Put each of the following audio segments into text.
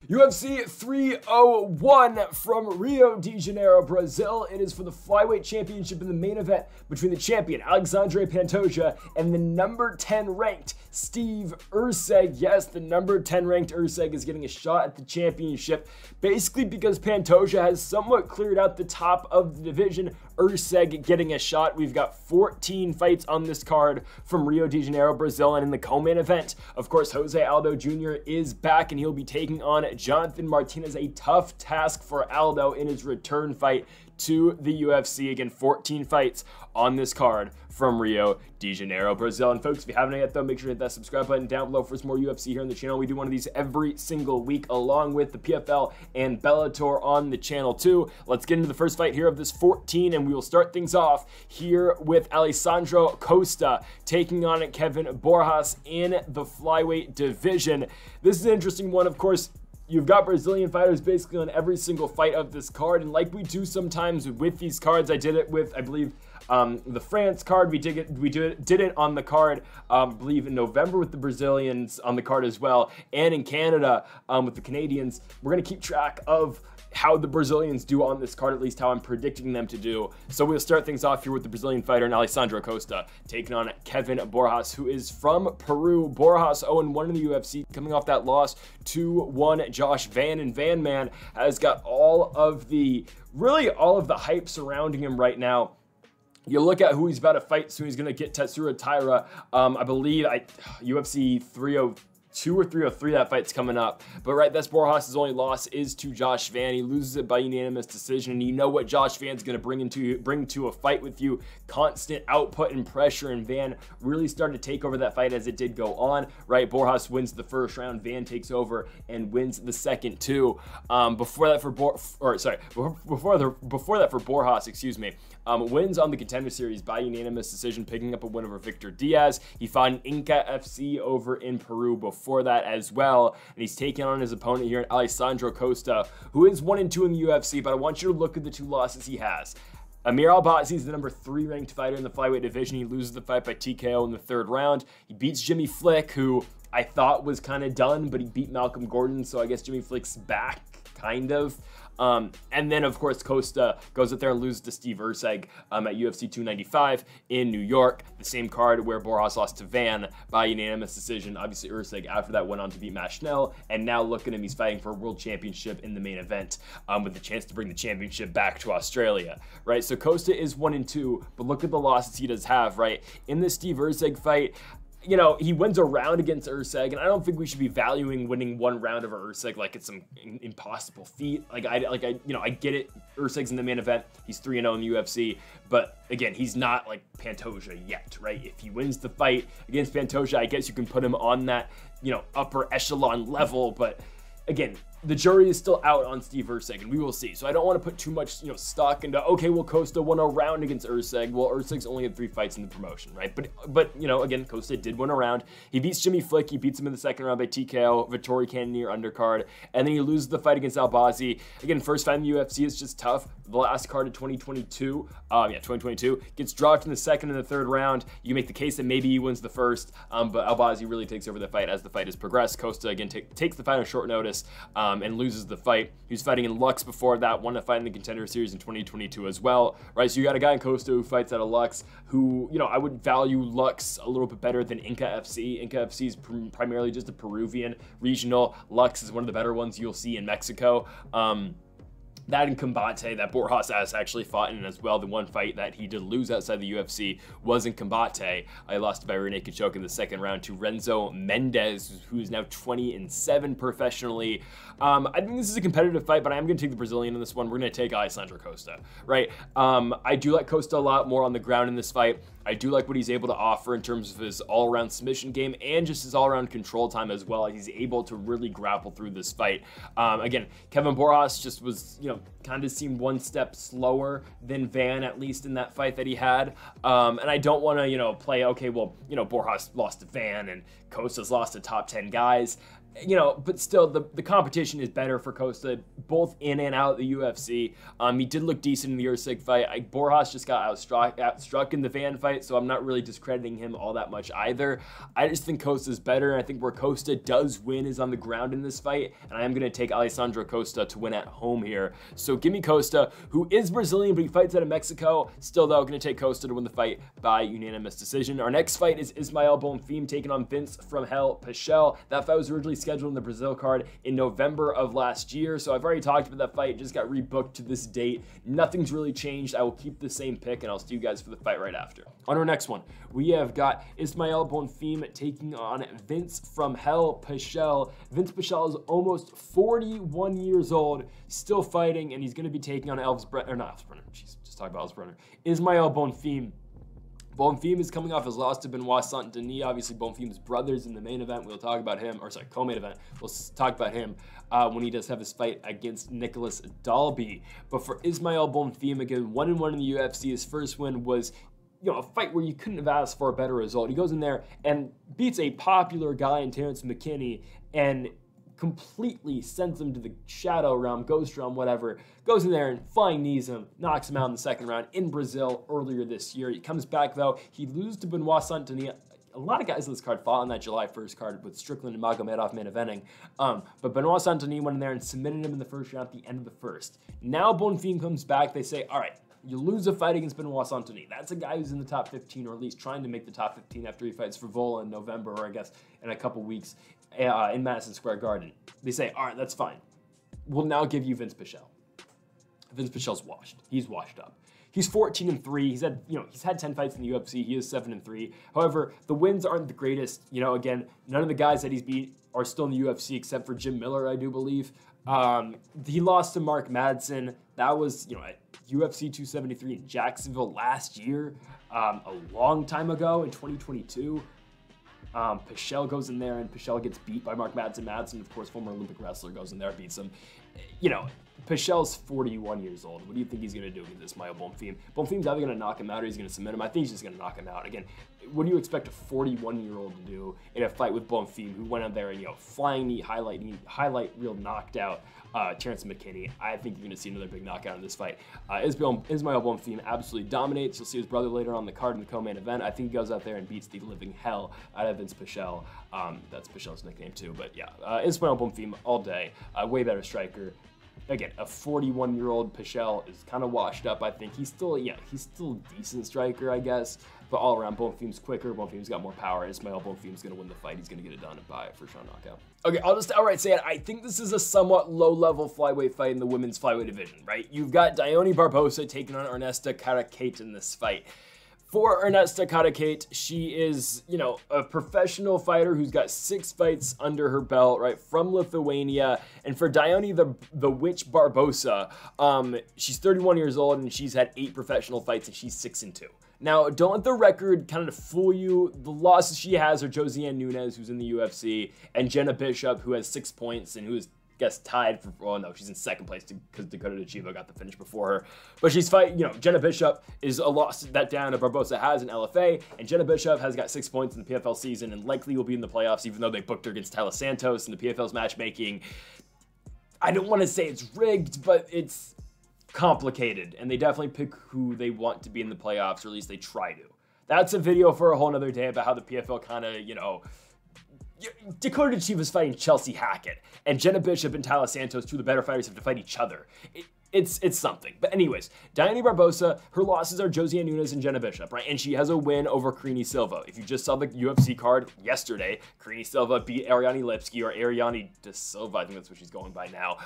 UFC 301 from Rio de Janeiro, Brazil. It is for the Flyweight Championship in the main event between the champion, Alexandre Pantoja, and the number 10 ranked Steve Erceg. Yes, the number 10 ranked Erceg is getting a shot at the championship, basically because Pantoja has somewhat cleared out the top of the division. Erceg getting a shot. We've got 14 fights on this card from Rio de Janeiro, Brazil, and in the co-main event, of course, Jose Aldo Jr. is back, and he'll be taking on Jonathan Martinez, a tough task for Aldo in his return fight to the UFC. Again, 14 fights on this card from Rio de Janeiro, Brazil. And folks, if you haven't yet though, make sure to hit that subscribe button down below for some more UFC here on the channel. We do one of these every single week along with the PFL and Bellator on the channel too. Let's get into the first fight here of this 14, and we will start things off here with Alessandro Costa taking on Kevin Borjas in the flyweight division. This is an interesting one, of course. You've got Brazilian fighters basically on every single fight of this card, and like we do sometimes with these cards, I did it with, I believe, the France card. We did it on the card, I believe in November with the Brazilians on the card as well, and in Canada with the Canadians. We're gonna keep track of how the Brazilians do on this card, at least how I'm predicting them to do. So we'll start things off here with the Brazilian fighter and Alessandro Costa taking on Kevin Borjas, who is from Peru. Borjas 0-1 in the UFC, coming off that loss to Josh Van, and Van Man has got really all of the hype surrounding him right now. You look at who he's about to fight, so he's going to get Tetsuro Taira. I believe UFC 302 or 303, that fight's coming up. But right, that's Borjas' only loss is to Josh Van. He loses it by unanimous decision, and you know what Josh Van's going to bring to a fight with you: constant output and pressure, and Van really started to take over that fight as it did go on. Right, Borjas wins the first round, Van takes over and wins the second two. Before that for Borjas, excuse me, wins on the Contender Series by unanimous decision, picking up a win over Victor Diaz. He fought an Inca FC over in Peru before that as well, and he's taking on his opponent here, Alessandro Costa, who is 1-2 in the UFC. But I want you to look at the two losses he has. Amir Albazi is the number 3 ranked fighter in the flyweight division. He loses the fight by TKO in the 3rd round. He beats Jimmy Flick, who I thought was kind of done, but he beat Malcolm Gordon, so I guess Jimmy Flick's back, kind of. And then, of course, Costa goes out there and loses to Steve Erceg at UFC 295 in New York, the same card where Borjas lost to Van by unanimous decision. Obviously, Erceg after that went on to beat Matt Schnell, and now look at him, he's fighting for a world championship in the main event with the chance to bring the championship back to Australia, right? So Costa is 1-2, but look at the losses he does have, right? In this Steve Erceg fight, you know, he wins a round against Erceg, and I don't think we should be valuing winning one round over Erceg like it's some impossible feat. I get it. Erceg's in the main event. He's 3-0 in the UFC, but again, he's not like Pantoja yet, right? If he wins the fight against Pantoja, I guess you can put him on that, upper echelon level, but again, the jury is still out on Steve Erceg, and we will see. So I don't want to put too much, stock into, okay, well, Costa won a round against Erceg. Well, Erceg's only had 3 fights in the promotion, right? But again, Costa did win a round. He beats Jimmy Flick. He beats him in the 2nd round by TKO, Vittori Cannonier undercard, and then he loses the fight against Albazi. Again, first fight in the UFC is just tough. The last card of 2022, gets dropped in the 2nd and the 3rd round. You can make the case that maybe he wins the first, but Albazi really takes over the fight as the fight has progressed. Costa, again, takes the fight on short notice, and loses the fight. He was fighting in Lux before that, won a fight in the Contender Series in 2022 as well, right? So you got a guy in Costa who fights out of Lux, who, I would value Lux a little bit better than Inca FC. Inca FC is primarily just a Peruvian regional. Lux is one of the better ones you'll see in Mexico. That and Combate, that Borjas has actually fought in as well. The one fight that he did lose outside the UFC was in Combate. I lost by rear naked choke in the 2nd round to Renzo Mendes, who is now 20-7 professionally. I think this is a competitive fight, but I am going to take the Brazilian in this one. We're going to take Alessandro Costa, right? I do like Costa a lot more on the ground in this fight. I do like what he's able to offer in terms of his all-around submission game and just his all-around control time as well. He's able to really grapple through this fight. Again, Kevin Borjas just was, kind of seemed one step slower than Van, at least in that fight that he had. And I don't want to, play, okay, well, Borjas lost to Van and Costa's lost to top 10 guys. you know, but still, the competition is better for Costa, both in and out of the UFC. He did look decent in the Erceg fight. Borjas just got outstruck in the Van fight, so I'm not really discrediting him all that much either. I just think Costa's better, and I think where Costa does win is on the ground in this fight, and I am going to take Alessandro Costa to win at home here. So give me Costa, who is Brazilian, but he fights out of Mexico. Still, though, going to take Costa to win the fight by unanimous decision. Our next fight is Ismael Bonfim taking on Vince from Hell Pichel. That fight was originally scheduled in the Brazil card in November of last year, so I've already talked about that fight. It just got rebooked to this date. Nothing's really changed. I will keep the same pick, and I'll see you guys for the fight right after. On our next one, we have got Ismael Bonfim taking on Vince from Hell Pichel. Vince Pichel is almost 41 years old, still fighting, and he's going to be taking on Ismael Bonfim. Bonfim is coming off his loss to Benoit Saint-Denis. Obviously, Bonfim's brother's in the main event. We'll talk about him, or sorry, co-main event. We'll talk about him when he does have his fight against Nicholas Dalby. But for Ismael Bonfim, again, 1-1 in the UFC. His first win was, you know, a fight where you couldn't have asked for a better result. He goes in there and beats a popular guy in Terrence McKinney and completely sends him to the shadow realm, ghost realm, whatever. Goes in there and flying knees him, knocks him out in the second round in Brazil earlier this year. He comes back, though. He loses to Benoit Saint-Denis. A lot of guys in this card fought on that July 1st card with Strickland and Magomedov main eventing. But Benoit Saint-Denis went in there and submitted him in the first round at the end of the first. Now Bonfim comes back. They say, all right, you lose a fight against Benoit Saint-Denis. That's a guy who's in the top 15, or at least trying to make the top 15 after he fights Frivola in November, or I guess in a couple weeks in Madison Square Garden. They say, all right, that's fine. We'll now give you Vince Pichel. Vince Pichel's washed. He's washed up. He's 14-3. He's had 10 fights in the UFC. He is 7-3. However, the wins aren't the greatest. You know, again, none of the guys that he's beat are still in the UFC except for Jim Miller, I do believe. He lost to Mark Madsen. That was, you know, at UFC 273 in Jacksonville last year, a long time ago in 2022. Pichel goes in there and Pichel gets beat by Mark Madsen. Madsen, of course, former Olympic wrestler, goes in there, beats him. You know, Pichel's 41 years old. What do you think he's going to do with this Ismael Bonfim? Bonfim's either going to knock him out or he's going to submit him. I think he's just going to knock him out. Again, what do you expect a 41-year-old to do in a fight with Bonfim, who went out there and, you know, flying knee, highlight reel knocked out Terrence McKinney? I think you're going to see another big knockout in this fight. Ismael Bonfim absolutely dominates. You'll see his brother later on the card in the co-main event. I think he goes out there and beats the living hell out of Vince Pichel. That's Pichel's nickname too, but yeah, Ismael Bonfim all day. Way better striker. Again, a 41-year-old Pichel is kind of washed up. I think he's still a decent striker, I guess. But all around, Bonfim's quicker. Bonfim's got more power. Ismael Bonfim's going to win the fight. He's going to get it done by a first-round knockout. Okay, I'll just outright say it. I think this is a somewhat low-level flyweight fight in the women's flyweight division, right? You've got Dione Barbosa taking on Ernesto Kareckaite in this fight. For Ernesto Kareckaite, she is, you know, a professional fighter who's got 6 fights under her belt, right, from Lithuania. And for Dione the Witch Barbosa, she's 31 years old and she's had 8 professional fights and she's 6-2. Now, don't let the record kind of fool you. The losses she has are Josiane Nunes, who's in the UFC, and Jenna Bishop, who has 6 points and who is, guess, tied for, oh no, she's in second place because Dakota Chivo got the finish before her. But she's fighting, you know, Jenna Bishop is a loss that Diana Barbosa has in LFA, and Jenna Bishop has got 6 points in the PFL season and likely will be in the playoffs, even though they booked her against Tyler Santos in the PFL's matchmaking. I don't want to say it's rigged, but it's complicated, and they definitely pick who they want to be in the playoffs, or at least they try to. That's a video for a whole nother day about how the PFL kind of, you know, Dakota Chiva's fighting Chelsea Hackett, and Jenna Bishop and Tyler Santos, 2 of the better fighters, have to fight each other. It's something. But anyways, Dione Barbosa, her losses are Josiane Nunes and Jenna Bishop, right? And she has a win over Karini Silva. If you just saw the UFC card yesterday, Karini Silva beat Ariane Lipski, or Ariane De Silva, I think that's what she's going by now,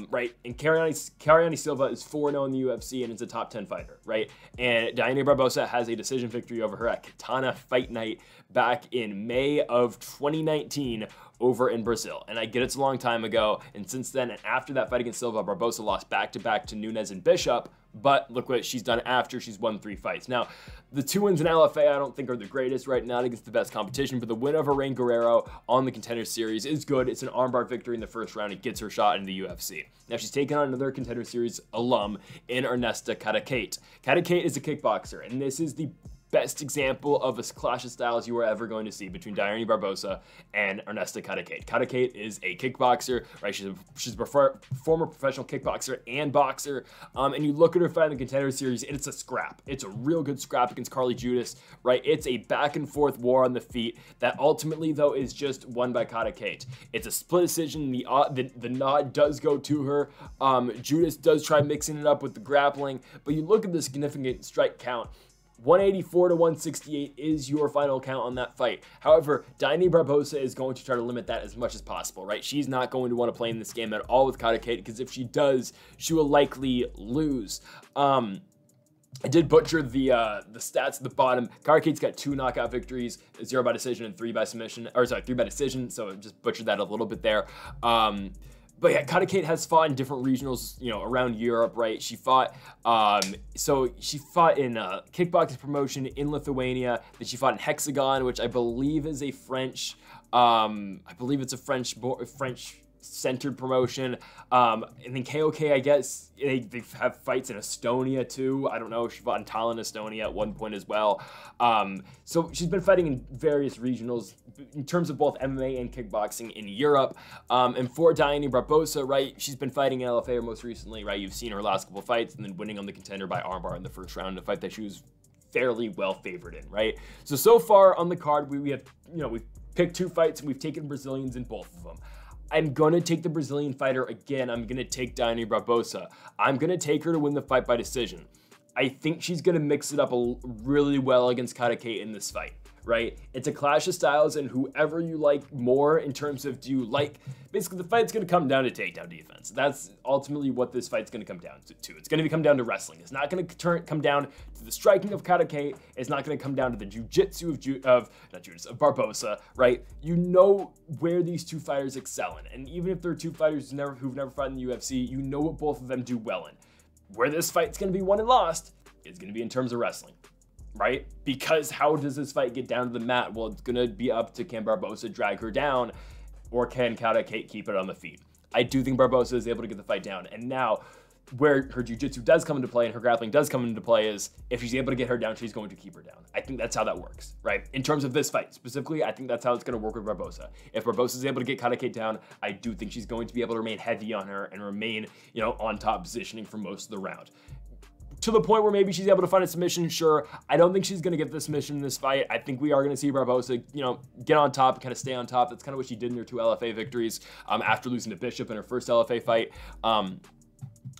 right? And Ariane Silva is 4-0 in the UFC and is a top 10 fighter, right? And Dione Barbosa has a decision victory over her at Katana Fight Night back in May of 2019 over in Brazil. And I get it's a long time ago, and since then, and after that fight against Silva, Barbosa lost back-to-back to Nunes and Bishop, but look what she's done after. She's won 3 fights. Now, the 2 wins in LFA I don't think are the greatest right now against the best competition, but the win over Rain Guerrero on the Contender Series is good. It's an armbar victory in the first round. It gets her shot in the UFC. Now, she's taken on another Contender Series alum in Ernesto Kareckaite. Kareckaite is a kickboxer, and this is the best example of a clash of styles you are ever going to see between Diana Barbosa and Ernesto Kareckaite. Kareckaite is a kickboxer, right? She's a former professional kickboxer and boxer. And you look at her fight in the Contender Series, and it's a scrap. It's a real good scrap against Carly Judas, right? It's a back and forth war on the feet that ultimately, though, is just won by Kareckaite. It's a split decision. The nod does go to her. Judas does try mixing it up with the grappling, but you look at the significant strike count. 184 to 168 is your final count on that fight. However, Diana Barbosa is going to try to limit that as much as possible, right? She's not going to want to play in this game at all with Kareckaite, because if she does, she will likely lose. I did butcher the stats at the bottom. Kareckaite's got 2 knockout victories, 0 by decision and 3 by submission, or sorry, 3 by decision. So I just butchered that a little bit there. But yeah, Kareckaite has fought in different regionals, you know, around Europe, right? She fought, so she fought in a kickboxing promotion in Lithuania. Then she fought in Hexagon, which I believe is a French, French-centered promotion. And then KOK, I guess, they have fights in Estonia too. I don't know. She fought in Tallinn, Estonia at one point as well. So she's been fighting in various regionals in terms of both MMA and kickboxing in Europe. And for Diana Barbosa, right, she's been fighting in LFA most recently, right? You've seen her last couple of fights and then winning on the Contender by armbar in the first round, a fight that she was fairly well favored in, right? So far on the card, we have, you know, we've picked 2 fights and we've taken Brazilians in both of them. I'm going to take the Brazilian fighter again. I'm going to take Diana Barbosa. I'm going to take her to win the fight by decision. I think she's going to mix it up really well against Kareckaite in this fight, right? It's a clash of styles, and whoever you like more in terms of, do you like, basically the fight's going to come down to takedown defense. That's ultimately what this fight's going to come down to. It's going to come down to wrestling. It's not going to come down to the striking of Kareckaite. It's not going to come down to the jiu-jitsu of Barbosa, right? You know where these 2 fighters excel in, and even if they're 2 fighters who've never fought in the UFC, you know what both of them do well in. Where this fight's going to be won and lost is going to be in terms of wrestling, right? Because how does this fight get down to the mat? Well, it's going to be up to, can Barbosa drag her down, or can Kareckaite keep it on the feet? I do think Barbosa is able to get the fight down. And now, where her jiu-jitsu does come into play and her grappling does come into play is, if she's able to get her down, she's going to keep her down. I think that's how that works, right? In terms of this fight specifically, I think that's how it's going to work with Barbosa. If Barbosa is able to get Kareckaite down, I do think she's going to be able to remain heavy on her and remain, you know, on top positioning for most of the round. To the point where maybe she's able to find a submission, sure. I don't think she's going to get the submission in this fight. I think we are going to see Barbosa, you know, get on top and kind of stay on top. That's kind of what she did in her 2 LFA victories after losing to Bishop in her first LFA fight.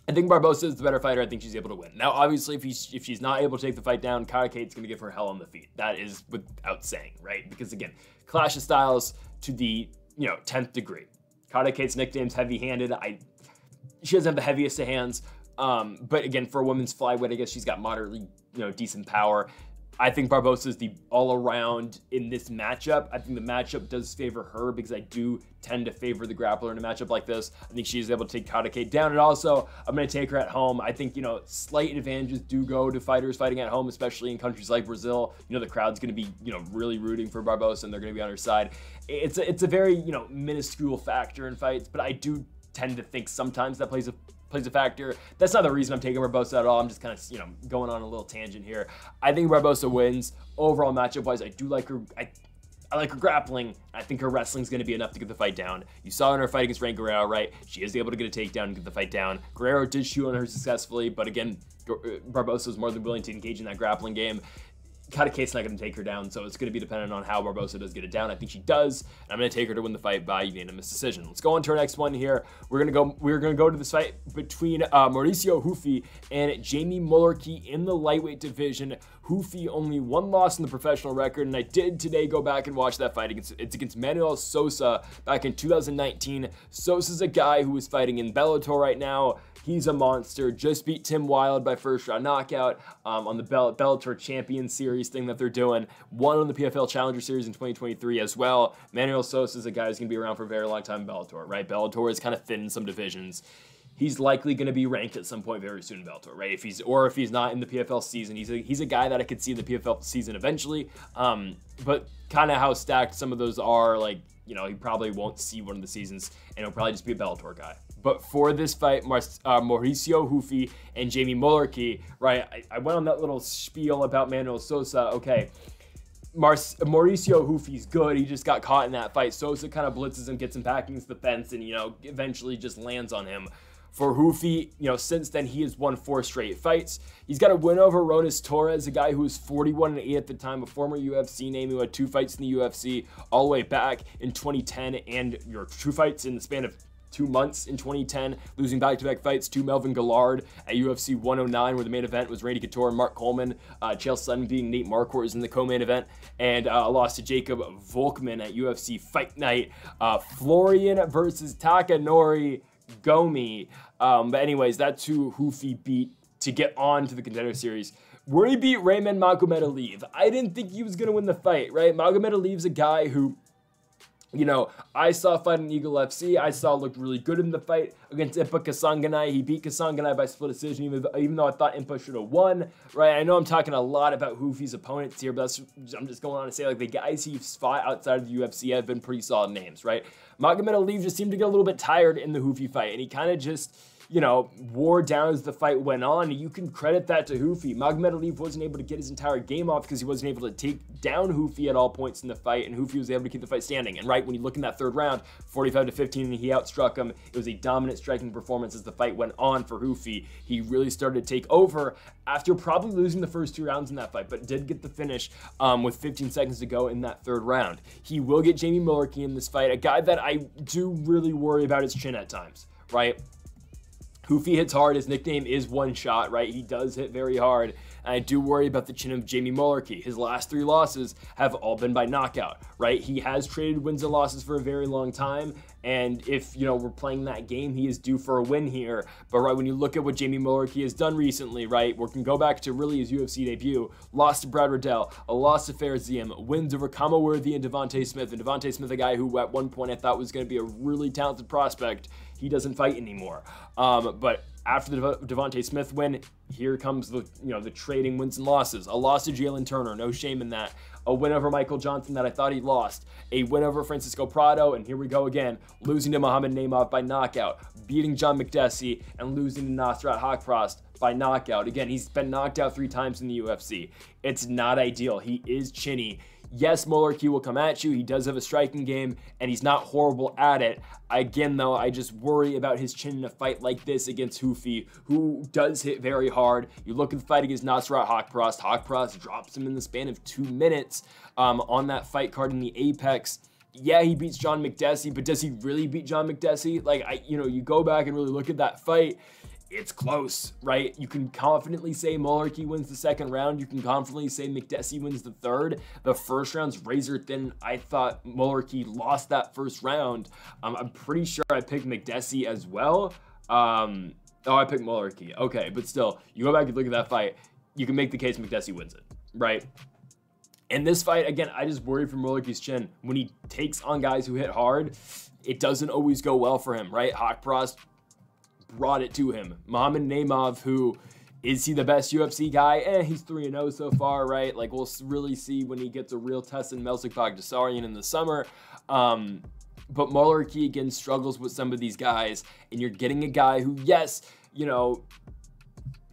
I think Barbosa is the better fighter. I think she's able to win. Now, obviously, if she's not able to take the fight down, Kareckaite's going to give her hell on the feet. That is without saying, right? Because again, clash of styles to the, you know, 10th degree. Kareckaite's nickname's heavy-handed. She doesn't have the heaviest of hands. But again, for a women's flyweight, I guess she's got moderately, you know, decent power. I think Barbosa is the all-around in this matchup. I think the matchup does favor her, because I do tend to favor the grappler in a matchup like this. I think she's able to take Kareckaite down, and also I'm going to take her at home. I think, you know, slight advantages do go to fighters fighting at home, especially in countries like Brazil. You know, the crowd's going to be, you know, really rooting for Barbosa, and they're going to be on her side. It's a very, you know, minuscule factor in fights, but I do tend to think sometimes that plays a factor. That's not the reason I'm taking Barbosa at all. I'm just kind of, you know, going on a little tangent here. I think Barbosa wins. Overall matchup wise, I do like her. I like her grappling. I think her wrestling is going to be enough to get the fight down. You saw in her fight against Guerrero, right? She is able to get a takedown and get the fight down. Guerrero did shoot on her successfully, but again, Barbosa was more than willing to engage in that grappling game. Kareckaite's not going to take her down, so it's going to be dependent on how Barbosa does get it down. I think she does, and I'm going to take her to win the fight by unanimous decision. Let's go on to our next one here. We're going to go to this fight between Mauricio Ruffy and Jamie Mullarkey in the lightweight division. Ruffy only 1 loss in the professional record, and I did today go back and watch that fight. It's against Manuel Sosa back in 2019. Sosa's a guy who is fighting in Bellator right now. He's a monster. Just beat Tim Wilde by first round knockout on the Bellator Champion Series thing that they're doing. Won on the PFL Challenger Series in 2023 as well. Manuel Sosa is a guy who's going to be around for a very long time in Bellator, right? Bellator is kind of thin in some divisions. He's likely going to be ranked at some point very soon in Bellator, right? If he's not in the PFL season, he's a guy that I could see in the PFL season eventually. But kind of how stacked some of those are, like, you know, he probably won't see one of the seasons, and he'll probably just be a Bellator guy. But for this fight, Mauricio Ruffy and Jamie Mullarkey, right, I went on that little spiel about Manuel Sosa. Okay, Mauricio Ruffy's good. He just got caught in that fight. Sosa kind of blitzes him, gets him back against the fence, and, you know, eventually just lands on him. For Ruffy, you know, since then, he has won 4 straight fights. He's got a win over Ronis Torres, a guy who was 41-8 at the time, a former UFC name who had 2 fights in the UFC all the way back in 2010, and 2 fights in the span of 2 months in 2010, losing back-to-back fights to Melvin Gillard at UFC 109, where the main event was Randy Couture and Mark Coleman. Chael Sonnen being Nate Marquardt was in the co-main event, and a loss to Jacob Volkman at UFC Fight Night. Florian versus Takanori Gomi. But anyways, that's who Ruffy beat to get on to the Contender Series, where he beat Raymond Magomedov. I didn't think he was going to win the fight, right? Magomedov's a guy who, you know, I saw fight in Eagle FC. I saw looked really good in the fight against Impa Kasanganay. He beat Kasanganay by split decision, even though I thought Impa should have won, right? I know I'm talking a lot about Ruffy's opponents here, but I'm just going on to say, like, the guys he's fought outside of the UFC have been pretty solid names, right? Magomedov just seemed to get a little bit tired in the Ruffy fight, and he kind of just, you know, wore down as the fight went on. You can credit that to Ruffy. Magomedov wasn't able to get his entire game off because he wasn't able to take down Ruffy at all points in the fight, and Ruffy was able to keep the fight standing. And right, when you look in that 3rd round, 45-15, and he outstruck him, it was a dominant striking performance as the fight went on for Ruffy. He really started to take over after probably losing the first 2 rounds in that fight, but did get the finish with 15 seconds to go in that 3rd round. He will get Jamie Mullarkey in this fight, a guy that I do really worry about his chin at times, right? Ruffy hits hard. His nickname is One Shot, right? He does hit very hard. And I do worry about the chin of Jamie Mullarkey. His last 3 losses have all been by knockout, right? He has traded wins and losses for a very long time. And if, you know, we're playing that game, he is due for a win here. But, right, when you look at what Jamie Mullarkey has done recently, right, we can go back to really his UFC debut, lost to Brad Riddell, a loss to Farziem, wins over Kama Worthy and Devontae Smith. And Devontae Smith, a guy who at one point I thought was going to be a really talented prospect. He doesn't fight anymore. But after the Devontae Smith win, here comes the, you know, the trading wins and losses. A loss to Jalen Turner, no shame in that. A win over Michael Johnson that I thought he lost. A win over Francisco Prado, and here we go again, losing to Muhammad Naimov by knockout, beating John McDessie, and losing to Nasrat Haqparast by knockout. Again, he's been knocked out 3 times in the UFC. It's not ideal. He is chinny. Yes, Mullarkey will come at you. He does have a striking game, and he's not horrible at it. Again, though, I just worry about his chin in a fight like this against Ruffy, who does hit very hard. You look at the fight against Nasrat Haqparast. Haqparast drops him in the span of 2 minutes on that fight card in the Apex. Yeah, he beats John McDessie, but does he really beat John McDessie? Like, you go back and really look at that fight. It's close, right? You can confidently say Mullarkey wins the 2nd round. You can confidently say McDessie wins the 3rd. The 1st round's razor thin. I thought Mullarkey lost that 1st round. I'm pretty sure I picked McDessie as well. Oh, I picked Mullarkey. Okay, but still, you go back and look at that fight. You can make the case McDessie wins it, right? In this fight, again, I just worry for Mullarkey's chin. When he takes on guys who hit hard, it doesn't always go well for him, right? Haqparast brought it to him. Muhammad Naimov, who is he the best UFC guy? He's 3-0 so far, right? Like, we'll really see when he gets a real test in Melsik Bagdasaryan in the summer. But Mullarkey, again, struggles with some of these guys, and you're getting a guy who, yes, you know,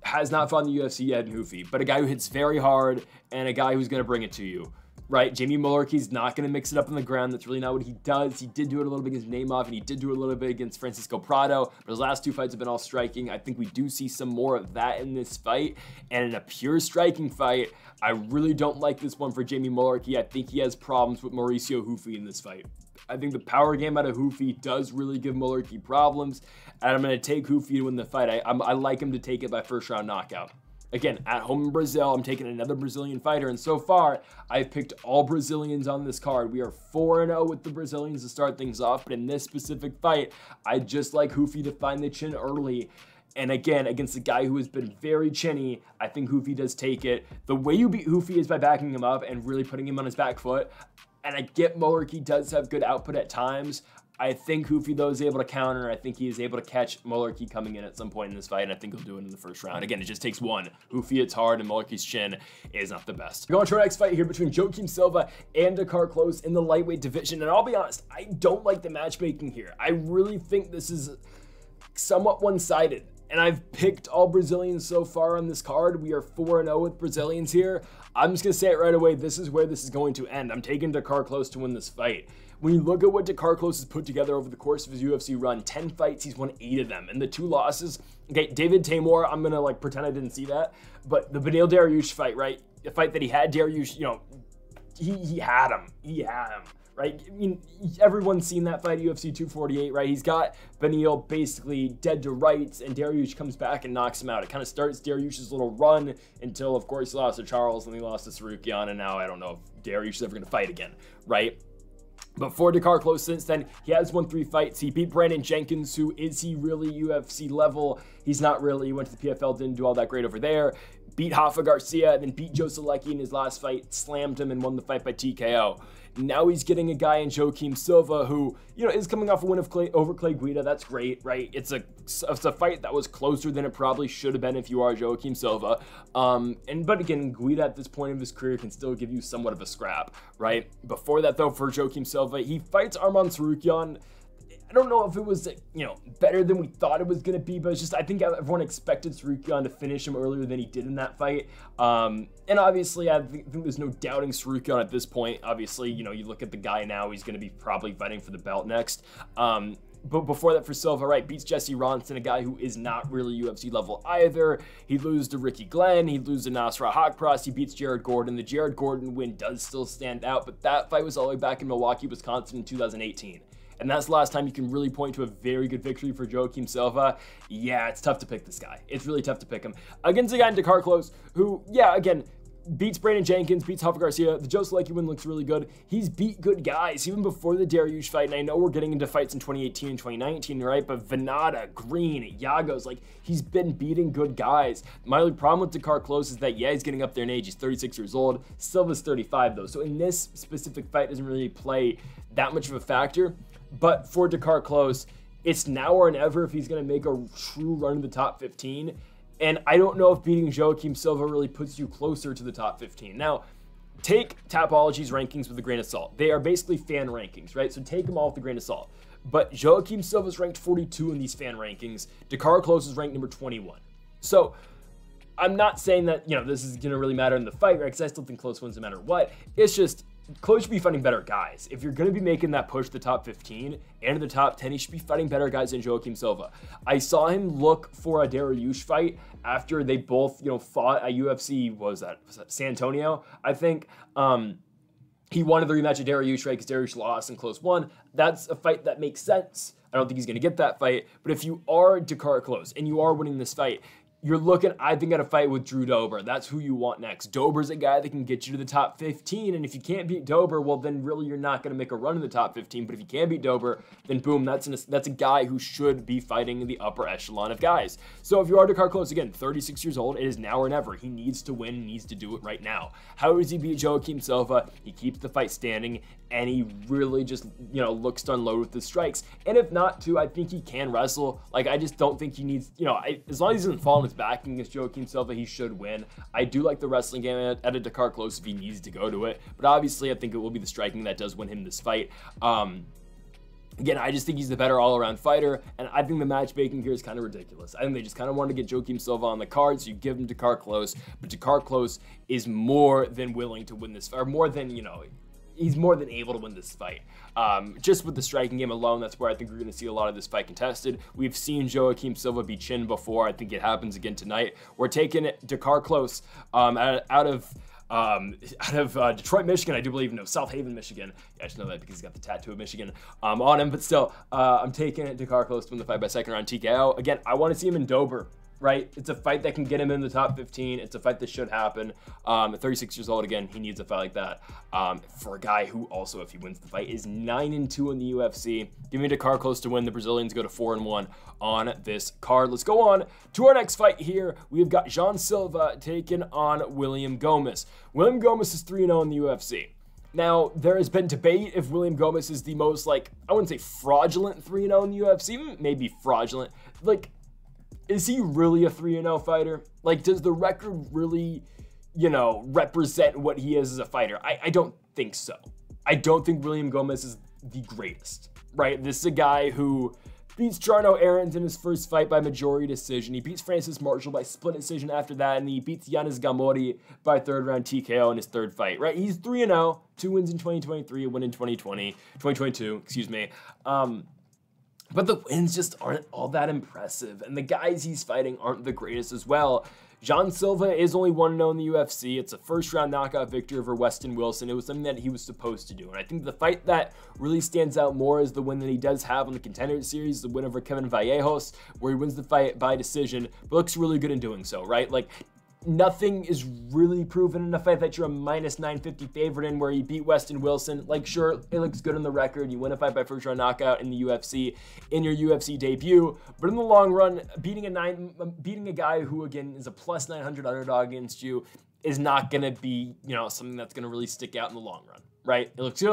has not fought in the UFC yet in Ruffy, but a guy who hits very hard and a guy who's going to bring it to you. Right, Jamie Mullarkey's not going to mix it up on the ground. That's really not what he does. He did do it a little bit against Naimov, and he did do it a little bit against Francisco Prado, but his last 2 fights have been all striking. I think we do see some more of that in this fight, and in a pure striking fight, I really don't like this one for Jamie Mullarkey. I think he has problems with Mauricio Ruffy in this fight. I think the power game out of Ruffy does really give Mullarkey problems, and I'm going to take Ruffy to win the fight. I like him to take it by 1st round knockout. Again, at home in Brazil, I'm taking another Brazilian fighter, and so far, I've picked all Brazilians on this card. We are 4-0 with the Brazilians to start things off, but in this specific fight, I just like Ruffy to find the chin early. And again, against a guy who has been very chinny, I think Ruffy does take it. The way you beat Ruffy is by backing him up and really putting him on his back foot. And I get Mullarkey does have good output at times. I think Ruffy, though, is able to counter. I think he is able to catch Mullarkey coming in at some point in this fight, and I think he'll do it in the first round. Again, it just takes one. Ruffy hits hard, and Mullarkey's chin is not the best. We're going to our next fight here between Joaquim Silva and Dakar Klose in the lightweight division, and I'll be honest, I don't like the matchmaking here. I really think this is somewhat one-sided, and I've picked all Brazilians so far on this card. We are 4-0 with Brazilians here. I'm just going to say it right away. This is where this is going to end. I'm taking Dakar Klose to win this fight. When you look at what Dakar Klose has put together over the course of his UFC run, 10 fights, he's won 8 of them. And the 2 losses, okay, David Tamor, I'm going to like pretend I didn't see that. But the Beneil Dariush fight, right? The fight that he had, Dariush, you know, he had him. He had him, right? I mean, everyone's seen that fight, UFC 248, right? He's got Beneil basically dead to rights, and Dariush comes back and knocks him out. It kind of starts Dariush's little run until, of course, he lost to Charles, and he lost to Sarukian, and now I don't know if Dariush is ever going to fight again, right? But for Dakar Klose, since then, he has won 3 fights. He beat Brandon Jenkins, who is he really UFC level? He's not really. He went to the PFL, didn't do all that great over there. Beat Rafa Garcia, then beat Jose Aldo in his last fight, slammed him, and won the fight by TKO. Now he's getting a guy in Joaquim Silva who, you know, is coming off a win over Clay Guida. That's great, right? It's a fight that was closer than it probably should have been if you are Joaquim Silva. But again, Guida at this point of his career can still give you somewhat of a scrap, right? Before that, though, for Joaquim Silva, he fights Arman Tsarukyan. I don't know if it was, you know, better than we thought it was going to be, but it's just, I think everyone expected Tsarukyan to finish him earlier than he did in that fight. And obviously, I think there's no doubting Tsarukyan at this point. Obviously, you know, you look at the guy now, he's going to be probably fighting for the belt next. But before that, for Silva, right, beats Jesse Ronson, a guy who is not really UFC level either. He loses to Ricky Glenn. He loses to Nasrat Haqparast. He beats Jared Gordon. The Jared Gordon win does still stand out, but that fight was all the way back in Milwaukee, Wisconsin in 2018. And that's the last time you can really point to a very good victory for Joaquim Silva. Yeah, it's tough to pick this guy. It's really tough to pick him. Against a guy in Dakar Klose who, yeah, again, beats Brandon Jenkins, beats Rafa Garcia. The Jose Aldo win looks really good. He's beat good guys, even before the Dariush fight. And I know we're getting into fights in 2018 and 2019, right? But Venata, Green, Yagos, like, he's been beating good guys. My only problem with Dakar Klose is that, yeah, he's getting up there in age. He's 36 years old. Silva's 35, though. So in this specific fight, doesn't really play that much of a factor. But for Dakar Klose, it's now or never if he's going to make a true run in the top 15. And I don't know if beating Joaquim Silva really puts you closer to the top 15. Now, take Tapology's rankings with a grain of salt. They are basically fan rankings, right? So take them all with a grain of salt. But Joaquim Silva's ranked 42 in these fan rankings. Dakar Klose is ranked number 21. So I'm not saying that, you know, this is going to really matter in the fight, right? Because I still think Klose wins no matter what. It's just, Klose should be fighting better guys. If you're going to be making that push to the top 15 and to the top 10, he should be fighting better guys than Joaquim Silva. I saw him look for a Dariush fight after they both, you know, fought at UFC, what was that San Antonio, I think. He wanted the rematch of Dariush, right, because Dariush lost and Klose won. That's a fight that makes sense. I don't think he's going to get that fight. But if you are Dakar Klose and you are winning this fight, you're looking, I think, at a fight with Drew Dober. That's who you want next. Dober's a guy that can get you to the top 15, and if you can't beat Dober, well, then really you're not going to make a run in the top 15. But if you can beat Dober, then boom, that's a guy who should be fighting in the upper echelon of guys. So if you are Dakar Klose, again, 36 years old, it is now or never. He needs to win, he needs to do it right now. How does he beat Joaquim Silva? He keeps the fight standing, and he really just, you know, looks to unload with the strikes. And if not, too, I think he can wrestle. Like, I just don't think he needs, you know, as long as he doesn't fall on his back against Joaquim Silva, he should win. I do like the wrestling game at a Dakar Klose if he needs to go to it. But obviously, I think it will be the striking that does win him this fight. Again, I just think he's the better all-around fighter, and I think the matchmaking here is kind of ridiculous. I think they just kind of wanted to get Joaquim Silva on the card, so you give him Dakar Klose, but Dakar Klose is more than willing to win this fight, or more than, you know, he's more than able to win this fight. Just with the striking game alone, that's where I think we're going to see a lot of this fight contested. We've seen Joaquim Silva be chinned before. I think it happens again tonight. We're taking Dakar Klose out of Detroit, Michigan, I do believe. No, South Haven, Michigan. Yeah, I just know that because he's got the tattoo of Michigan on him. But still, I'm taking Dakar Klose to win the fight by second round TKO. Again, I want to see him in Dober. Right? It's a fight that can get him in the top 15. It's a fight that should happen. At 36 years old, again, he needs a fight like that. For a guy who also, if he wins the fight, is 9-2 in the UFC. Give me Dakar Klose to win. The Brazilians go to 4-1 on this card. Let's go on to our next fight here. We've got Jean Silva taking on William Gomis. William Gomis is 3-0 in the UFC. Now, there has been debate if William Gomis is the most, like, I wouldn't say fraudulent 3-0 in the UFC, maybe fraudulent. Like, is he really a 3-0 fighter? Like, does the record really, you know, represent what he is as a fighter? I don't think so. I don't think William Gomis is the greatest, right? This is a guy who beats Jarno Aarons in his first fight by majority decision. He beats Francis Marshall by split decision after that, and he beats Yanis Gamori by third round TKO in his third fight, right? He's 3-0, 2 wins in 2023, a win in 2022, excuse me. But the wins just aren't all that impressive, and the guys he's fighting aren't the greatest as well. Jean Silva is only 1-0 in the UFC. It's a first-round knockout victory over Weston Wilson. It was something that he was supposed to do, and I think the fight that really stands out more is the win that he does have on the Contender Series, the win over Kevin Vallejos, where he wins the fight by decision, but looks really good in doing so, right? Like, nothing is really proven in a fight that you're a minus 950 favorite in, where you beat Weston Wilson. Like, sure, it looks good on the record. You win a fight by first round knockout in the UFC in your UFC debut, but in the long run, beating a guy who, again, is a plus 900 underdog against you is not going to be, you know, something that's going to really stick out in the long run, right? It looks good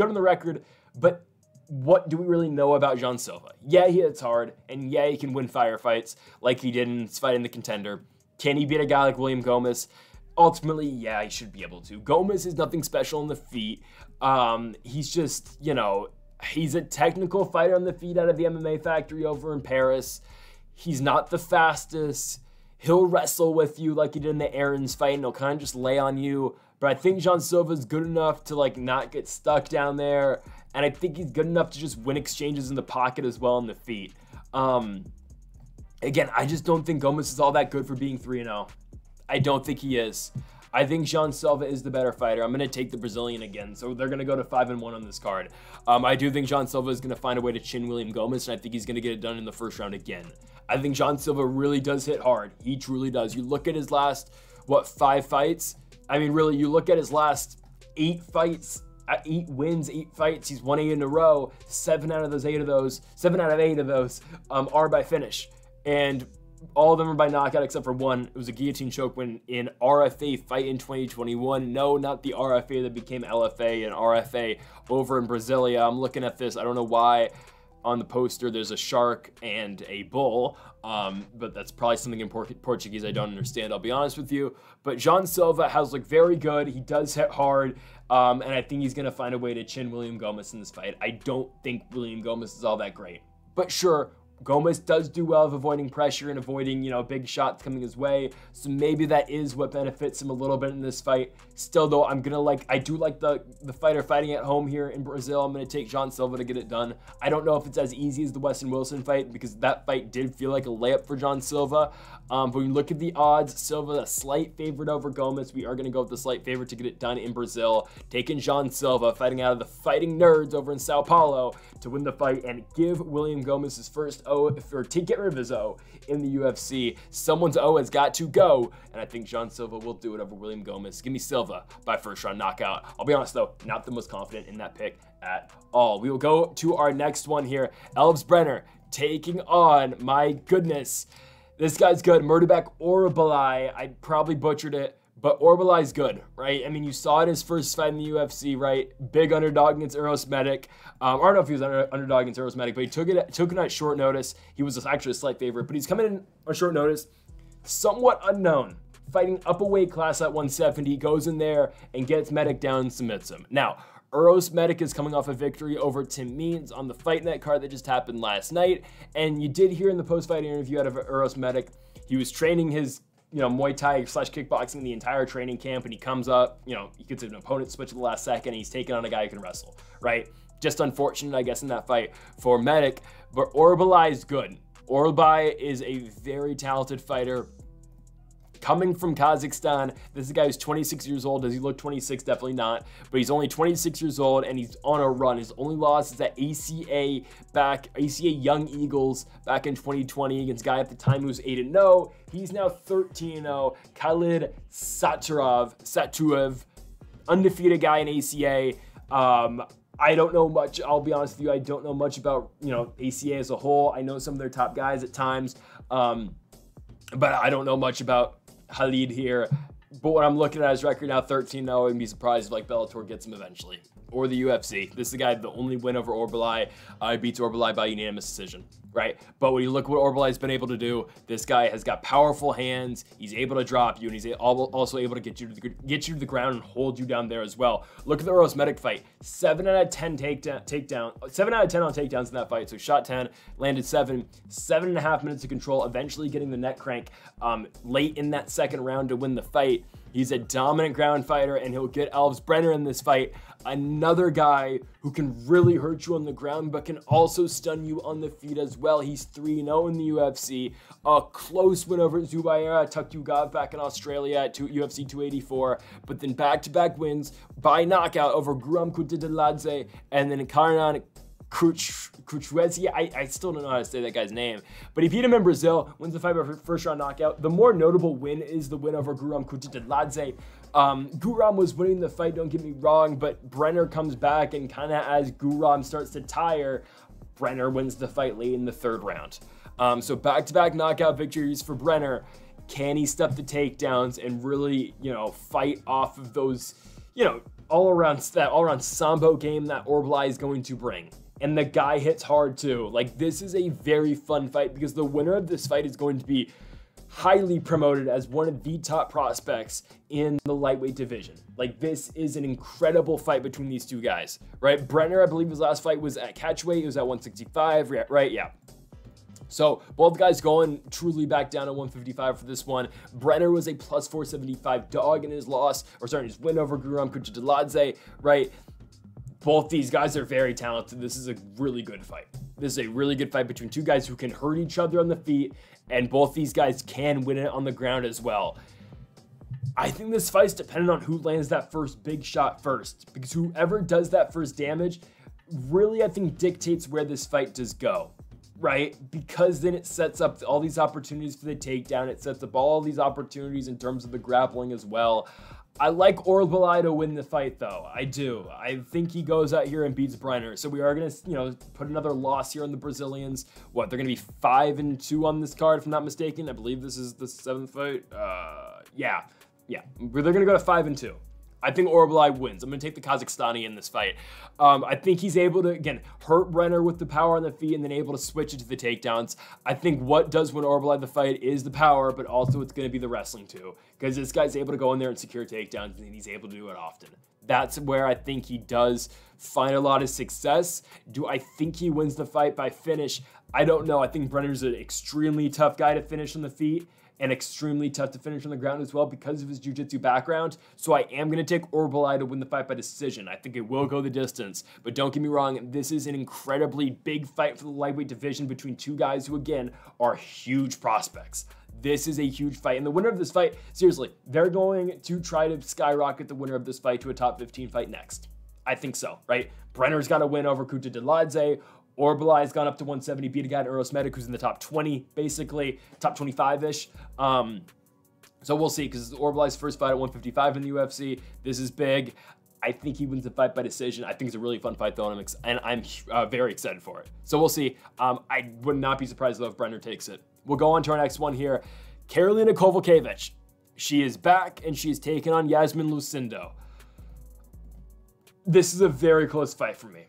on the record, but what do we really know about Jean Silva? Yeah, he hits hard, and yeah, he can win firefights like he did in his fight in the Contender. Can he beat a guy like William Gomis? Ultimately, yeah, he should be able to. Gomis is nothing special on the feet. He's just, you know, he's a technical fighter on the feet out of the MMA factory over in Paris. He's not the fastest. He'll wrestle with you like he did in the Aarons fight, and he'll kind of just lay on you. But I think Jean Silva is good enough to, like, not get stuck down there. And I think he's good enough to just win exchanges in the pocket as well on the feet. Again, I just don't think Gomis is all that good for being 3-0. I don't think he is. I think Jean Silva is the better fighter. I'm going to take the Brazilian again, so they're going to go to 5-1 on this card. I do think Jean Silva is going to find a way to chin William Gomis, and I think he's going to get it done in the first round again. I think Jean Silva really does hit hard. He truly does. You look at his last, 5 fights? I mean, really, you look at his last 8 fights, 8 wins, 8 fights. He's won 8 in a row. 7 out of 8 of those are by finish. And all of them are by knockout except for one. It was a guillotine choke win in RFA fight in 2021. No, not the RFA that became LFA and RFA over in Brasilia. I'm looking at this. I don't know why on the poster there's a shark and a bull, but that's probably something in Portuguese I don't understand, I'll be honest with you. But Jean Silva has looked very good. He does hit hard, and I think he's going to find a way to chin William Gomis in this fight. I don't think William Gomis is all that great. But sure, Gomis does do well of avoiding pressure and avoiding, you know, big shots coming his way. So maybe that is what benefits him a little bit in this fight. Still, though, I do like the fighter fighting at home here in Brazil. I'm going to take Jean Silva to get it done. I don't know if it's as easy as the Weston Wilson fight, because that fight did feel like a layup for Jean Silva. But when you look at the odds, Silva a slight favorite over Gomis. We are going to go with the slight favorite to get it done in Brazil. Taking Jean Silva, fighting out of the Fighting Nerds over in Sao Paulo to win the fight and give William Gomis his first O, or to get rid of his O in the UFC. Someone's O has got to go, and I think Jean Silva will do it over William Gomis. Give me Silva by first round knockout. I'll be honest though, not the most confident in that pick at all. We will go to our next one here. Elves Brenner taking on, my goodness, this guy's good, Murderback Orolbai. I probably butchered it, but Orolbai's good, right? I mean, you saw it in his first fight in the UFC, right? Big underdog against Eros Medic. I don't know if he was underdog against Eros Medic, but he took it at short notice. He was actually a slight favorite, but he's coming in on short notice. Somewhat unknown, fighting up a weight class at 170, goes in there and gets Medic down and submits him. Now, Eros Medic is coming off a victory over Tim Means on the Fight Night card that just happened last night, and you did hear in the post-fight interview out of Eros Medic, he was training his, you know, Muay Thai / kickboxing the entire training camp, and he comes up, you know, he gets an opponent switch at the last second, and he's taking on a guy who can wrestle, right? Just unfortunate, I guess, in that fight for Medic, but Orolbai is good. Orolbai is a very talented fighter. Coming from Kazakhstan, this is a guy who's 26 years old. Does he look 26? Definitely not. But he's only 26 years old, and he's on a run. His only loss is at ACA Young Eagles back in 2020 against a guy at the time who was 8-0. He's now 13-0. Khalid Satuev, undefeated guy in ACA. I don't know much. I'll be honest with you. I don't know much about, you know, ACA as a whole. I know some of their top guys at times, but I don't know much about Khalid here. But when I'm looking at his record now, 13-0, I wouldn't be surprised if like Bellator gets him eventually. Or the UFC. This is the guy, the only win over Orolbai. Beats Orolbai by unanimous decision, right? But when you look at what Orolbai has been able to do, this guy has got powerful hands. He's able to drop you, and he's also able to get you to the ground and hold you down there as well. Look at the Orosmetic fight. 7 out of 10 takedown. 7 out of 10 on takedowns in that fight. So shot 10, landed 7, 7.5 minutes of control, eventually getting the neck crank late in that second round to win the fight. He's a dominant ground fighter, and he'll get Alves Brenner in this fight. Another guy who can really hurt you on the ground, but can also stun you on the feet as well. He's 3-0 in the UFC. A close win over Zubaira Tukhugov back in Australia at UFC 284. But then back-to-back wins by knockout over Guram Kutidzeladze and then Karnan Kruchwezi. I still don't know how to say that guy's name, but he beat him in Brazil, wins the fight by first round knockout. The more notable win is the win over Guram Kutidzeladze. Guram was winning the fight, don't get me wrong, but Brenner comes back, and kind of as Guram starts to tire, Brenner wins the fight late in the third round. So back-to-back knockout victories for Brenner. Can he step the takedowns and really, fight off of those, all-around Sambo game that Orolbai is going to bring? And the guy hits hard too. Like, this is a very fun fight because the winner of this fight is going to be highly promoted as one of the top prospects in the lightweight division. Like, this is an incredible fight between these two guys, right? Brenner, I believe his last fight was at catchweight. It was at 165, right? Yeah. So both guys going truly back down to 155 for this one. Brenner was a plus 475 dog in his his win over Guram Kutidzeladze, right? Both these guys are very talented. This is a really good fight. This is a really good fight between two guys who can hurt each other on the feet, and both these guys can win it on the ground as well. I think this fight's dependent on who lands that first big shot first, because whoever does that first damage really, I think, dictates where this fight does go, right? Because then it sets up all these opportunities for the takedown. It sets up all these opportunities in terms of the grappling as well. I like Orolbai to win the fight, though. I do. I think he goes out here and beats Brenner. So we are going to, put another loss here on the Brazilians. What, they're going to be 5-2 on this card, if I'm not mistaken. I believe this is the 7th fight. Yeah. They're going to go to 5-2. I think Orolbai wins. I'm going to take the Kazakhstani in this fight. I think he's able to, again, hurt Brenner with the power on the feet and then able to switch it to the takedowns. I think what does win Orolbai the fight is the power, but also it's going to be the wrestling too, because this guy's able to go in there and secure takedowns, and he's able to do it often. That's where I think he does find a lot of success. Do I think he wins the fight by finish? I don't know. I think Brenner's an extremely tough guy to finish on the feet, and extremely tough to finish on the ground as well because of his jiu-jitsu background. So I am going to take Orolbai to win the fight by decision. I think it will go the distance. But don't get me wrong, this is an incredibly big fight for the lightweight division between two guys who, again, are huge prospects. This is a huge fight. And the winner of this fight, seriously, they're going to try to skyrocket the winner of this fight to a top 15 fight next. I think so, right? Brenner's got a win over Kutidzeladze. Orolbai's gone up to 170, beat a guy at Erceg who's in the top 20, basically, top 25-ish. So we'll see, because Orolbai's first fight at 155 in the UFC. This is big. I think he wins the fight by decision. I think it's a really fun fight, though, and I'm very excited for it. So we'll see. I would not be surprised, though, if Brenner takes it. We'll go on to our next one here. Karolina Kowalkiewicz. She is back, and she's taken on Yasmin Lucindo. This is a very close fight for me.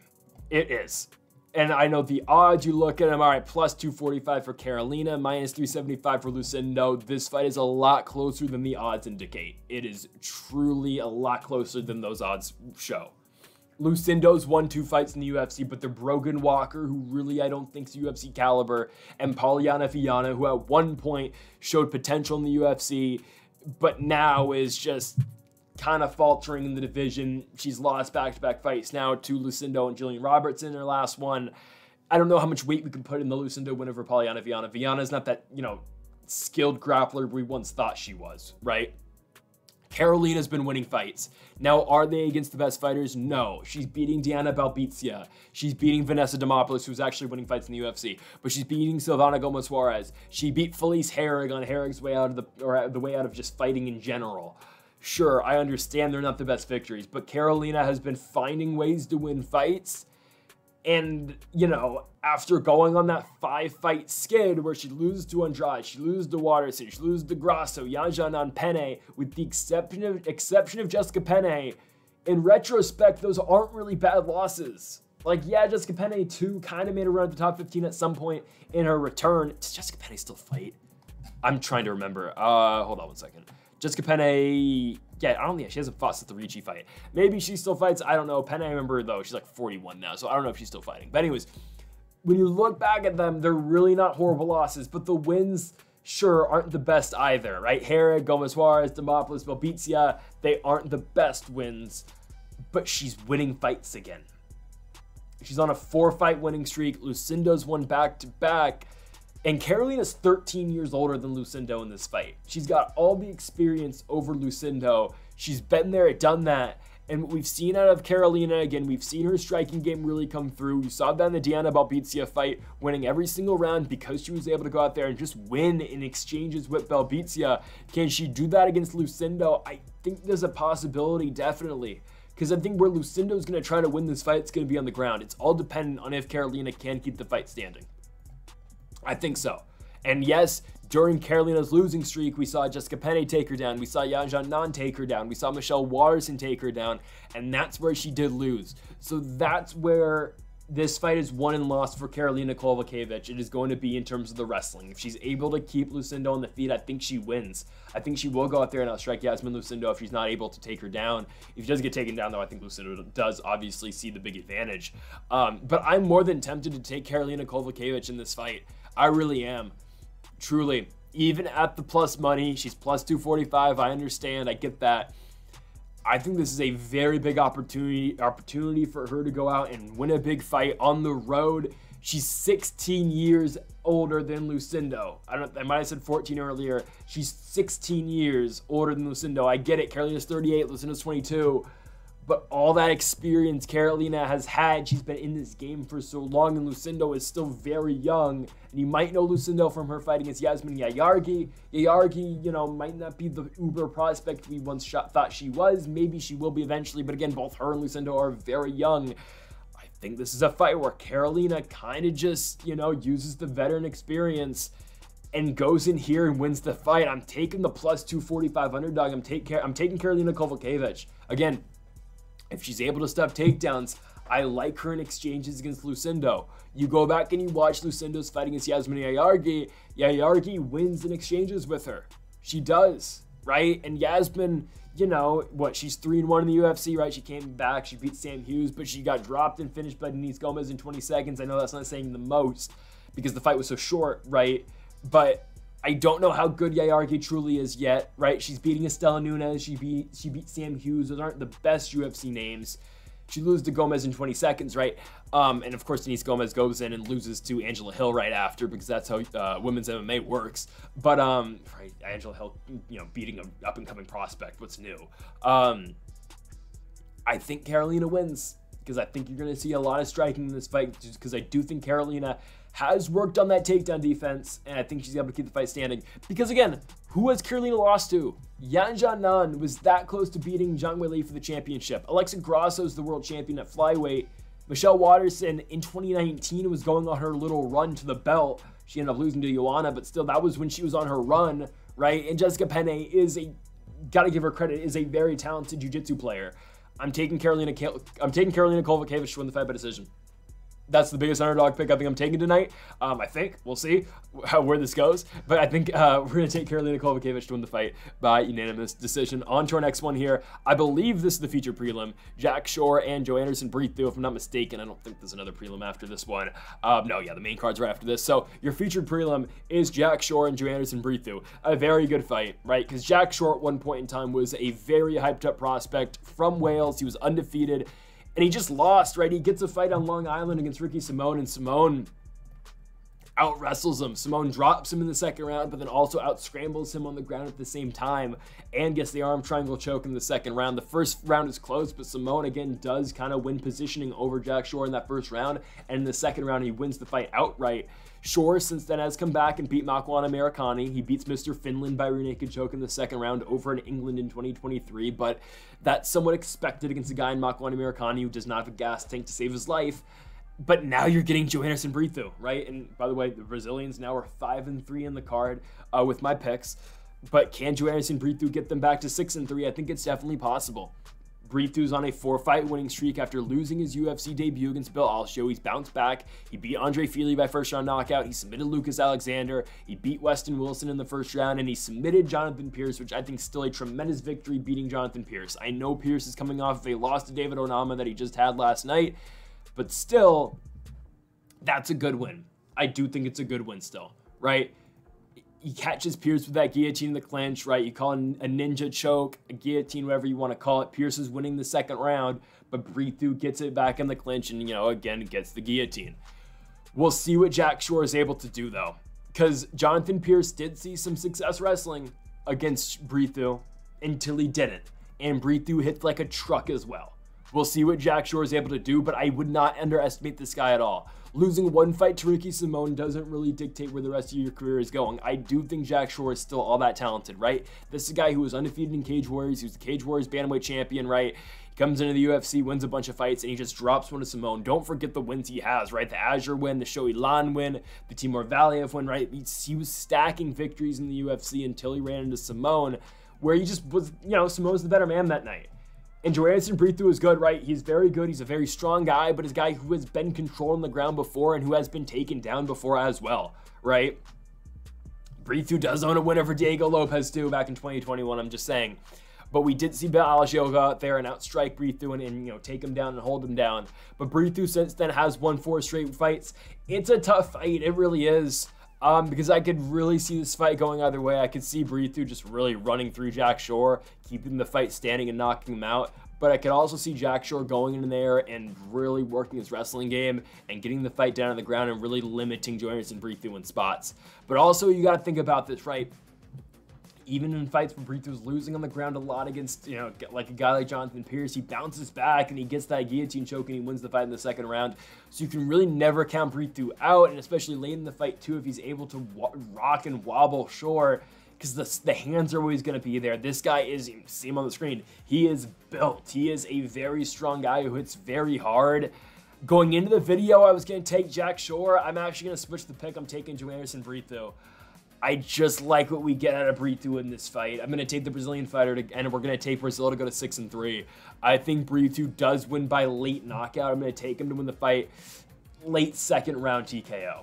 It is. And I know the odds, you look at them, all right, plus 245 for Karolina, minus 375 for Lucindo. This fight is a lot closer than the odds indicate. It is truly a lot closer than those odds show. Lucindo's won 2 fights in the UFC, but they're Brogan Walker, who really I don't think's UFC caliber, and Polyana Viana, who at one point showed potential in the UFC, but now is just kind of faltering in the division. She's lost back-to-back fights now to Lucindo and Jillian Robertson in her last one. I don't know how much weight we can put in the Lucindo win over Polyana Viana. Viana's not that, skilled grappler we once thought she was, right? Karolina's been winning fights. Now, are they against the best fighters? No. She's beating Diana Balbizia. She's beating Vanessa Demopoulos, who's actually winning fights in the UFC. But she's beating Silvana Gomez Juarez. She beat Felice Herrig on Herrig's way out of the way out of just fighting in general. Sure, I understand they're not the best victories, but Karolina has been finding ways to win fights. And, you know, after going on that 5-fight skid where she loses to Andrade, she loses to Waterson, she loses to Grasso, Yanjanan, Penne, with the exception of Jessica Penne, in retrospect, those aren't really bad losses. Like, yeah, Jessica Penne too kind of made a run at the top 15 at some point in her return. Does Jessica Penne still fight? I'm trying to remember. Hold on one second. Jessica Penne, yeah, I don't think she hasn't fought since the Ricci fight. Maybe she still fights, I don't know. Penne, I remember though, she's like 41 now, so I don't know if she's still fighting. But anyways, when you look back at them, they're really not horrible losses, but the wins, sure, aren't the best either, right? Herrera, Gomis Juarez, Demopoulos, Belbizia, they aren't the best wins, but she's winning fights again. She's on a 4-fight winning streak. Lucindo's won back-to-back. And Carolina's 13 years older than Lucindo in this fight. She's got all the experience over Lucindo. She's been there, done that. And what we've seen out of Carolina, again, we've seen her striking game really come through. You saw that in the Diana Belbizia fight, winning every single round because she was able to go out there and just win in exchanges with Belbizia. Can she do that against Lucindo? I think there's a possibility, definitely. Because I think where Lucindo's going to try to win this fight, it's going to be on the ground. It's all dependent on if Carolina can keep the fight standing. I think so. And yes, during Carolina's losing streak, we saw Jessica Penne take her down. We saw Yanjanan take her down. We saw Michelle Waterson take her down. And that's where she did lose. So that's where this fight is won and lost for Karolina Kowalkiewicz. It is going to be in terms of the wrestling. If she's able to keep Lucindo on the feet, I think she wins. I think she will go out there and outstrike Yasmin Lucindo if she's not able to take her down. If she does get taken down, though, I think Lucindo does obviously see the big advantage. But I'm more than tempted to take Karolina Kowalkiewicz in this fight. I really am. Truly. Even at the plus money, she's plus 245. I understand. I get that. I think this is a very big opportunity for her to go out and win a big fight on the road. She's 16 years older than Lucindo. I might have said 14 earlier. She's 16 years older than Lucindo. I get it. Carolina's 38, Lucindo's 22. But all that experience Carolina has had, she's been in this game for so long, and Lucindo is still very young. And you might know Lucindo from her fight against Yasmin Jauregui. Jauregui, you know, might not be the uber prospect we once thought she was. Maybe she will be eventually, but again, both her and Lucindo are very young. I think this is a fight where Carolina kind of just, you know, uses the veteran experience and goes in here and wins the fight. I'm taking the plus 245 underdog. I'm taking Karolina Kowalkiewicz. Again, if she's able to stuff takedowns, I like her in exchanges against Lucindo. You go back and you watch Lucindo's fight against Yasmin Jauregui. Jauregui wins in exchanges with her. She does, right? And Yasmin, you know, what, she's 3-1 in the UFC, right? She came back, she beat Sam Hughes, but she got dropped and finished by Denise Gomez in 20 seconds. I know that's not saying the most because the fight was so short, right? But I don't know how good Jauregui truly is yet, right? She's beating Estela Nunes. She beat Sam Hughes. Those aren't the best UFC names. She loses to Gomez in 20 seconds, right? And of course, Denise Gomez goes in and loses to Angela Hill right after because that's how women's MMA works. But right, Angela Hill, you know, beating an up-and-coming prospect. What's new? I think Carolina wins because I think you're going to see a lot of striking in this fight because I do think Carolina has worked on that takedown defense, and I think she's able to keep the fight standing. Because again, who has Carolina lost to? Yanjanan was that close to beating Zhang Weili for the championship. Alexa Grasso is the world champion at Flyweight. Michelle Waterson in 2019 was going on her little run to the belt. She ended up losing to Joanna, but still, that was when she was on her run, right? And Jessica Penne is gotta give her credit, is a very talented jiu-jitsu player. I'm taking Karolina Kowalkiewicz to win the fight by decision. That's the biggest underdog pick I think I'm taking tonight. I think. We'll see where this goes. But I think we're going to take Karolina Kowalkiewicz to win the fight by unanimous decision. On to our next one here. I believe this is the feature prelim. Jack Shore and Joe Anderson Brito, if I'm not mistaken. I don't think there's another prelim after this one. No, yeah, the main card's right after this. So your featured prelim is Jack Shore and Joe Anderson Brito. A very good fight, right? Because Jack Shore at one point in time was a very hyped up prospect from Wales. He was undefeated. And he just lost, right? He gets a fight on Long Island against Ricky Simone, and Simone out-wrestles him. Simone drops him in the second round, but then also out-scrambles him on the ground at the same time and gets the arm triangle choke in the second round. The first round is close, but Simone, again, does kind of win positioning over Jack Shore in that first round, and in the second round, he wins the fight outright. Shore, since then, has come back and beat Makwan Americani. He beats Mr. Finland by rear naked choke in the second round over in England in 2023, but that's somewhat expected against a guy in Makwan Americani who does not have a gas tank to save his life. But now you're getting Joanderson Brito, right? And by the way, the Brazilians now are 5-3 in the card with my picks. But can Joanderson Brito get them back to 6-3? I think it's definitely possible. Brito's on a 4-fight winning streak after losing his UFC debut against Bill Alcio. He's bounced back. He beat Andre Fili by first-round knockout. He submitted Lucas Alexander. He beat Weston Wilson in the first round, and he submitted Jonathan Pierce, which I think is still a tremendous victory, beating Jonathan Pierce. I know Pierce is coming off of a loss to David Onama that he just had last night, but still, that's a good win. I do think it's a good win still, right? He catches Pierce with that guillotine in the clinch, right? You call it a ninja choke, a guillotine, whatever you want to call it. Pierce is winning the second round, but Brito gets it back in the clinch and, you know, again, gets the guillotine. We'll see what Jack Shore is able to do, though, because Jonathan Pierce did see some success wrestling against Brito until he didn't, and Brito hits like a truck as well. We'll see what Jack Shore is able to do, but I would not underestimate this guy at all. Losing one fight to Ricky Simone doesn't really dictate where the rest of your career is going. I do think Jack Shore is still all that talented, right? This is a guy who was undefeated in Cage Warriors. He was the Cage Warriors Bantamweight champion, right? He comes into the UFC, wins a bunch of fights, and he just drops one to Simone. Don't forget the wins he has, right? The Azure win, the Shoei Lan win, the Timur Valiev win, right? He was stacking victories in the UFC until he ran into Simone, where he just was, you know, Simone's the better man that night. And Joanderson Brito is good, right? He's very good. He's a very strong guy, but he's a guy who has been controlling the ground before and who has been taken down before as well, right? Brito does own a win over Diego Lopez too back in 2021, I'm just saying. But we did see Bill Alcio go out there and outstrike Brito and you know, take him down and hold him down. But Brito since then has won 4 straight fights. It's a tough fight, it really is. Because I could really see this fight going either way. I could see Brito just really running through Jack Shore, keeping the fight standing and knocking him out. But I could also see Jack Shore going in there and really working his wrestling game and getting the fight down on the ground and really limiting Joanderson Brito in spots. But also, you got to think about this, right? Even in fights where Brito's losing on the ground a lot against, you know, like a guy like Jonathan Pierce, he bounces back and he gets that guillotine choke and he wins the fight in the second round. So you can really never count Brito out, and especially late in the fight too, if he's able to rock and wobble Shore, because the hands are always going to be there. This guy is, you see him on the screen, he is built. He is a very strong guy who hits very hard. Going into the video, I was going to take Jack Shore. I'm actually going to switch the pick. I'm taking Joanderson Brito. I just like what we get out of Brito in this fight. I'm going to take the Brazilian fighter, and we're going to take Brazil to go to 6-3. I think Brito does win by late knockout. I'm going to take him to win the fight late second round TKO.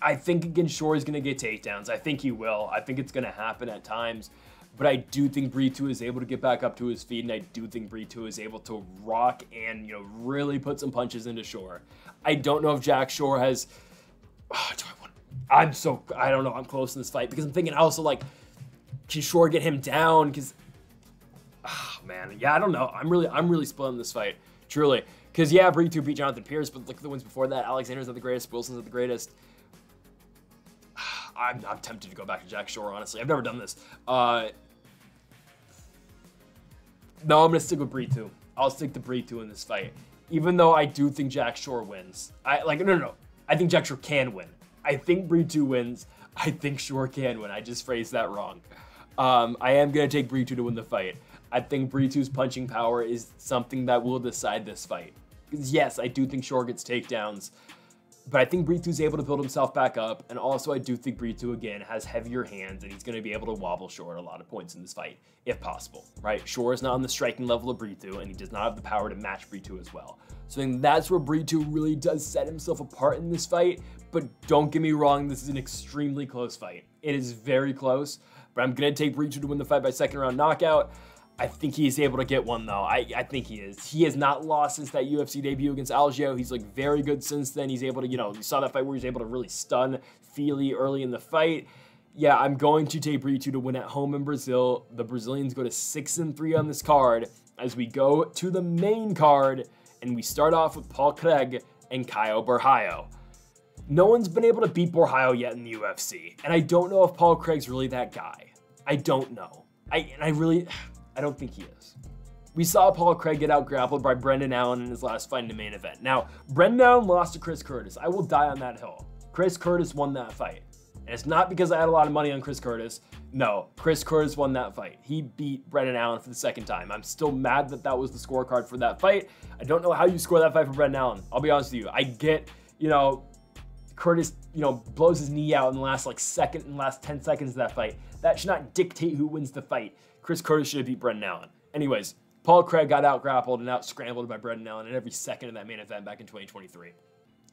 I think again Shore is going to get takedowns. I think he will. I think it's going to happen at times. But I do think Brito is able to get back up to his feet, and I do think Brito is able to rock and, you know, really put some punches into Shore. I don't know if Jack Shore has... I don't know. I'm close in this fight because I'm thinking also, like, can Shore get him down? Because, man, yeah, I don't know. I'm really split in this fight, truly. Because, yeah, Brito beat Jonathan Pierce, but look at the wins before that. Alexander's not the greatest. Wilson's not the greatest. I'm tempted to go back to Jack Shore, honestly. I've never done this. No, I'm going to stick with Brito. I'll stick to Brito in this fight. Even though I do think Jack Shore wins. No. I think Jack Shore can win. I think Brito wins. I think Shore can win. I just phrased that wrong. I am going to take Brito to win the fight. I think Brito's punching power is something that will decide this fight. Because yes, I do think Shore gets takedowns, but I think Brito's able to build himself back up, and also I do think Brito, again, has heavier hands, and he's going to be able to wobble Shore at a lot of points in this fight, if possible, right? Shore is not on the striking level of Brito, and he does not have the power to match Brito as well. So I think that's where Brito really does set himself apart in this fight, but don't get me wrong, this is an extremely close fight. It is very close, but I'm going to take Brito to win the fight by second round knockout. I think he's able to get one, though. I think he is. He has not lost since that UFC debut against Algio. He's, like, very good since then. He's able to, you know, you saw that fight where he was able to really stun Fili early in the fight. Yeah, I'm going to take Brito to win at home in Brazil. The Brazilians go to 6-3 on this card as we go to the main card, and we start off with Paul Craig and Caio Borralho. No one's been able to beat Borralho yet in the UFC, and I don't know if Paul Craig's really that guy. I don't know. I don't think he is. We saw Paul Craig get out grappled by Brendan Allen in his last fight in the main event. Now, Brendan Allen lost to Chris Curtis. I will die on that hill. Chris Curtis won that fight. And it's not because I had a lot of money on Chris Curtis. No, Chris Curtis won that fight. He beat Brennan Allen for the second time. I'm still mad that that was the scorecard for that fight. I don't know how you score that fight for Brennan Allen. I'll be honest with you. I get, you know, Curtis, you know, blows his knee out in the last last 10 seconds of that fight. That should not dictate who wins the fight. Chris Curtis should have beat Brennan Allen. Anyways, Paul Craig got out grappled and out scrambled by Brennan Allen in every second of that main event back in 2023.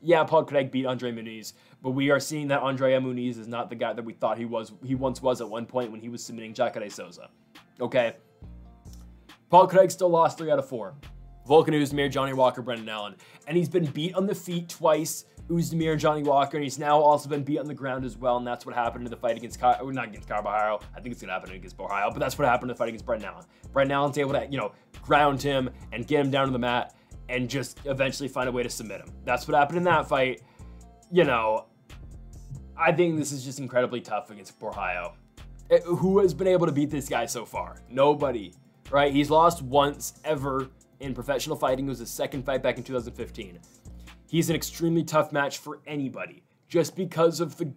Yeah, Paul Craig beat Andre Muniz, but we are seeing that Andre Muniz is not the guy that we thought he once was at one point when he was submitting Jacare Souza. Okay? Paul Craig still lost 3 out of 4. Volkan Oezdemir, Johnny Walker, Brennan Allen. And he's been beat on the feet twice, Oezdemir and Johnny Walker, and he's now also been beat on the ground as well, and that's what happened in the fight against, not against Borralho, I think it's going to happen against Borralho, but that's what happened in the fight against Brennan Allen. Brennan Allen's able to, you know, ground him and get him down to the mat, and just eventually find a way to submit him. That's what happened in that fight. You know, I think this is just incredibly tough against Borralho. Who has been able to beat this guy so far? Nobody, right? He's lost once ever in professional fighting. It was his second fight back in 2015. He's an extremely tough match for anybody just because of the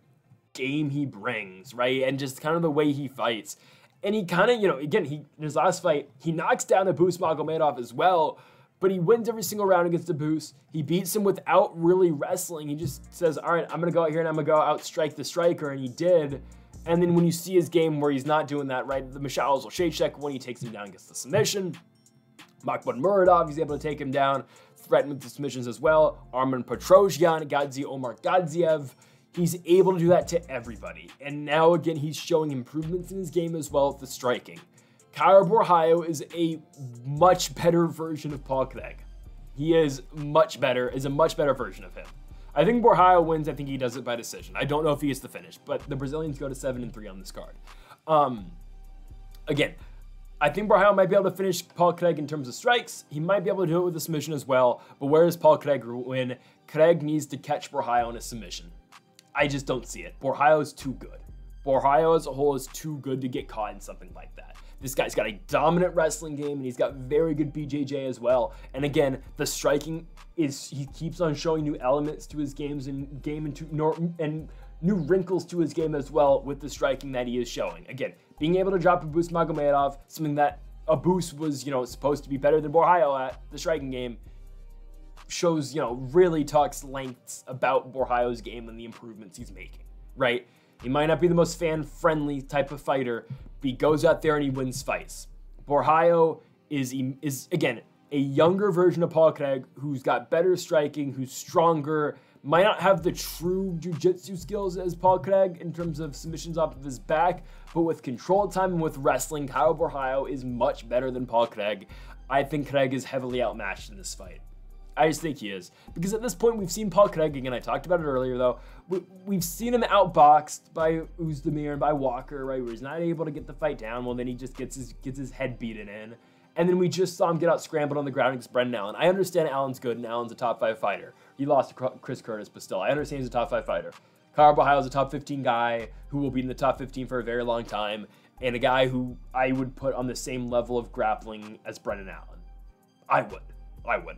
game he brings, right? And just kind of the way he fights. And he kind of, you know, again, in his last fight, he knocks down Abus Magomedov as well, but he wins every single round against Abus. He beats him without really wrestling. He just says, all right, I'm going to go out here and I'm going to go out strike the striker, and he did. And then when you see his game where he's not doing that, right, the Michal Zolshechek, when he takes him down, gets the submission. Makhmud Muradov, he's able to take him down, threaten with the submissions as well. Arman Petrosian, Gadzi Omar Gadziev, he's able to do that to everybody. And now, again, he's showing improvements in his game as well with the striking. Caio Borralho is a much better version of Paul Craig. He is a much better version of him. I think Borralho wins. I think he does it by decision. I don't know if he gets the finish, but the Brazilians go to 7-3 on this card. Again, I think Borralho might be able to finish Paul Craig in terms of strikes. He might be able to do it with a submission as well, but where does Paul Craig win? Craig needs to catch Borralho in a submission. I just don't see it. Borralho is too good. Borralho as a whole is too good to get caught in something like that. This guy's got a dominant wrestling game, and he's got very good BJJ as well. And again, the striking is, he keeps on showing new elements to his games and new wrinkles to his game as well with the striking that he is showing. Again, being able to drop Abus Magomedov, something that Abus was, you know, supposed to be better than Borralho at, the striking game, shows, you know, really talks lengths about Borralho's game and the improvements he's making, right? He might not be the most fan-friendly type of fighter, but he goes out there and he wins fights. Borralho is again, a younger version of Paul Craig who's got better striking, who's stronger, might not have the true jiu-jitsu skills as Paul Craig in terms of submissions off of his back, but with control time and with wrestling, Caio Borralho is much better than Paul Craig. I think Craig is heavily outmatched in this fight. I just think he is. Because at this point, we've seen Paul Craig, again, I talked about it earlier, though, we've seen him outboxed by Oezdemir and by Walker, right, where he's not able to get the fight down. Well, then he just gets his head beaten in. And then we just saw him get out scrambled on the ground against Brennan Allen. I understand Allen's good, and Allen's a top 5 fighter. He lost to Chris Curtis, but still, I understand he's a top 5 fighter. Caio Borralho is a top 15 guy who will be in the top 15 for a very long time, and a guy who I would put on the same level of grappling as Brennan Allen. I would.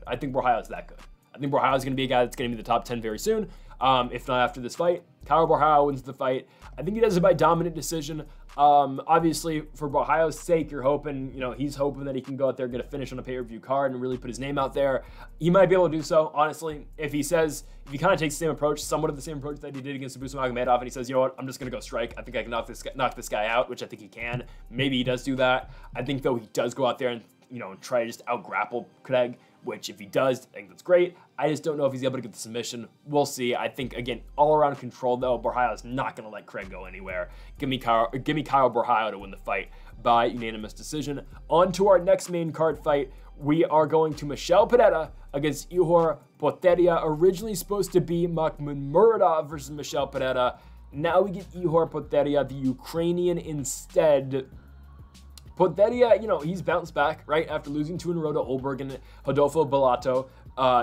I think Borralho's that good. I think Borralho's going to be a guy that's going to be in the top 10 very soon, if not after this fight. Caio Borralho wins the fight. I think he does it by dominant decision. Obviously, for Borralho's sake, you're hoping, you know, he's hoping that he can go out there and get a finish on a pay-per-view card and really put his name out there. He might be able to do so, honestly, if he kind of takes the same approach, somewhat of the same approach that he did against Abus Magomedov, and he says, you know what, I'm just going to go strike. I think I can knock this guy out, which I think he can. Maybe he does do that. I think, though, he does go out there and, you know, try to just out-grapple Craig, which if he does, I think that's great. I just don't know if he's able to get the submission. We'll see. I think, again, all-around control, though. Borralho's not going to let Craig go anywhere. Give me Caio Borralho to win the fight by unanimous decision. On to our next main card fight. We are going to Michel Pereira against Ihor Potieria. Originally supposed to be Makhmud Muradov versus Michel Pereira. Now we get Ihor Potieria, the Ukrainian, instead. Potieria, you know, he's bounced back, right, after losing 2 in a row to Olberg and Rodolfo Bellato.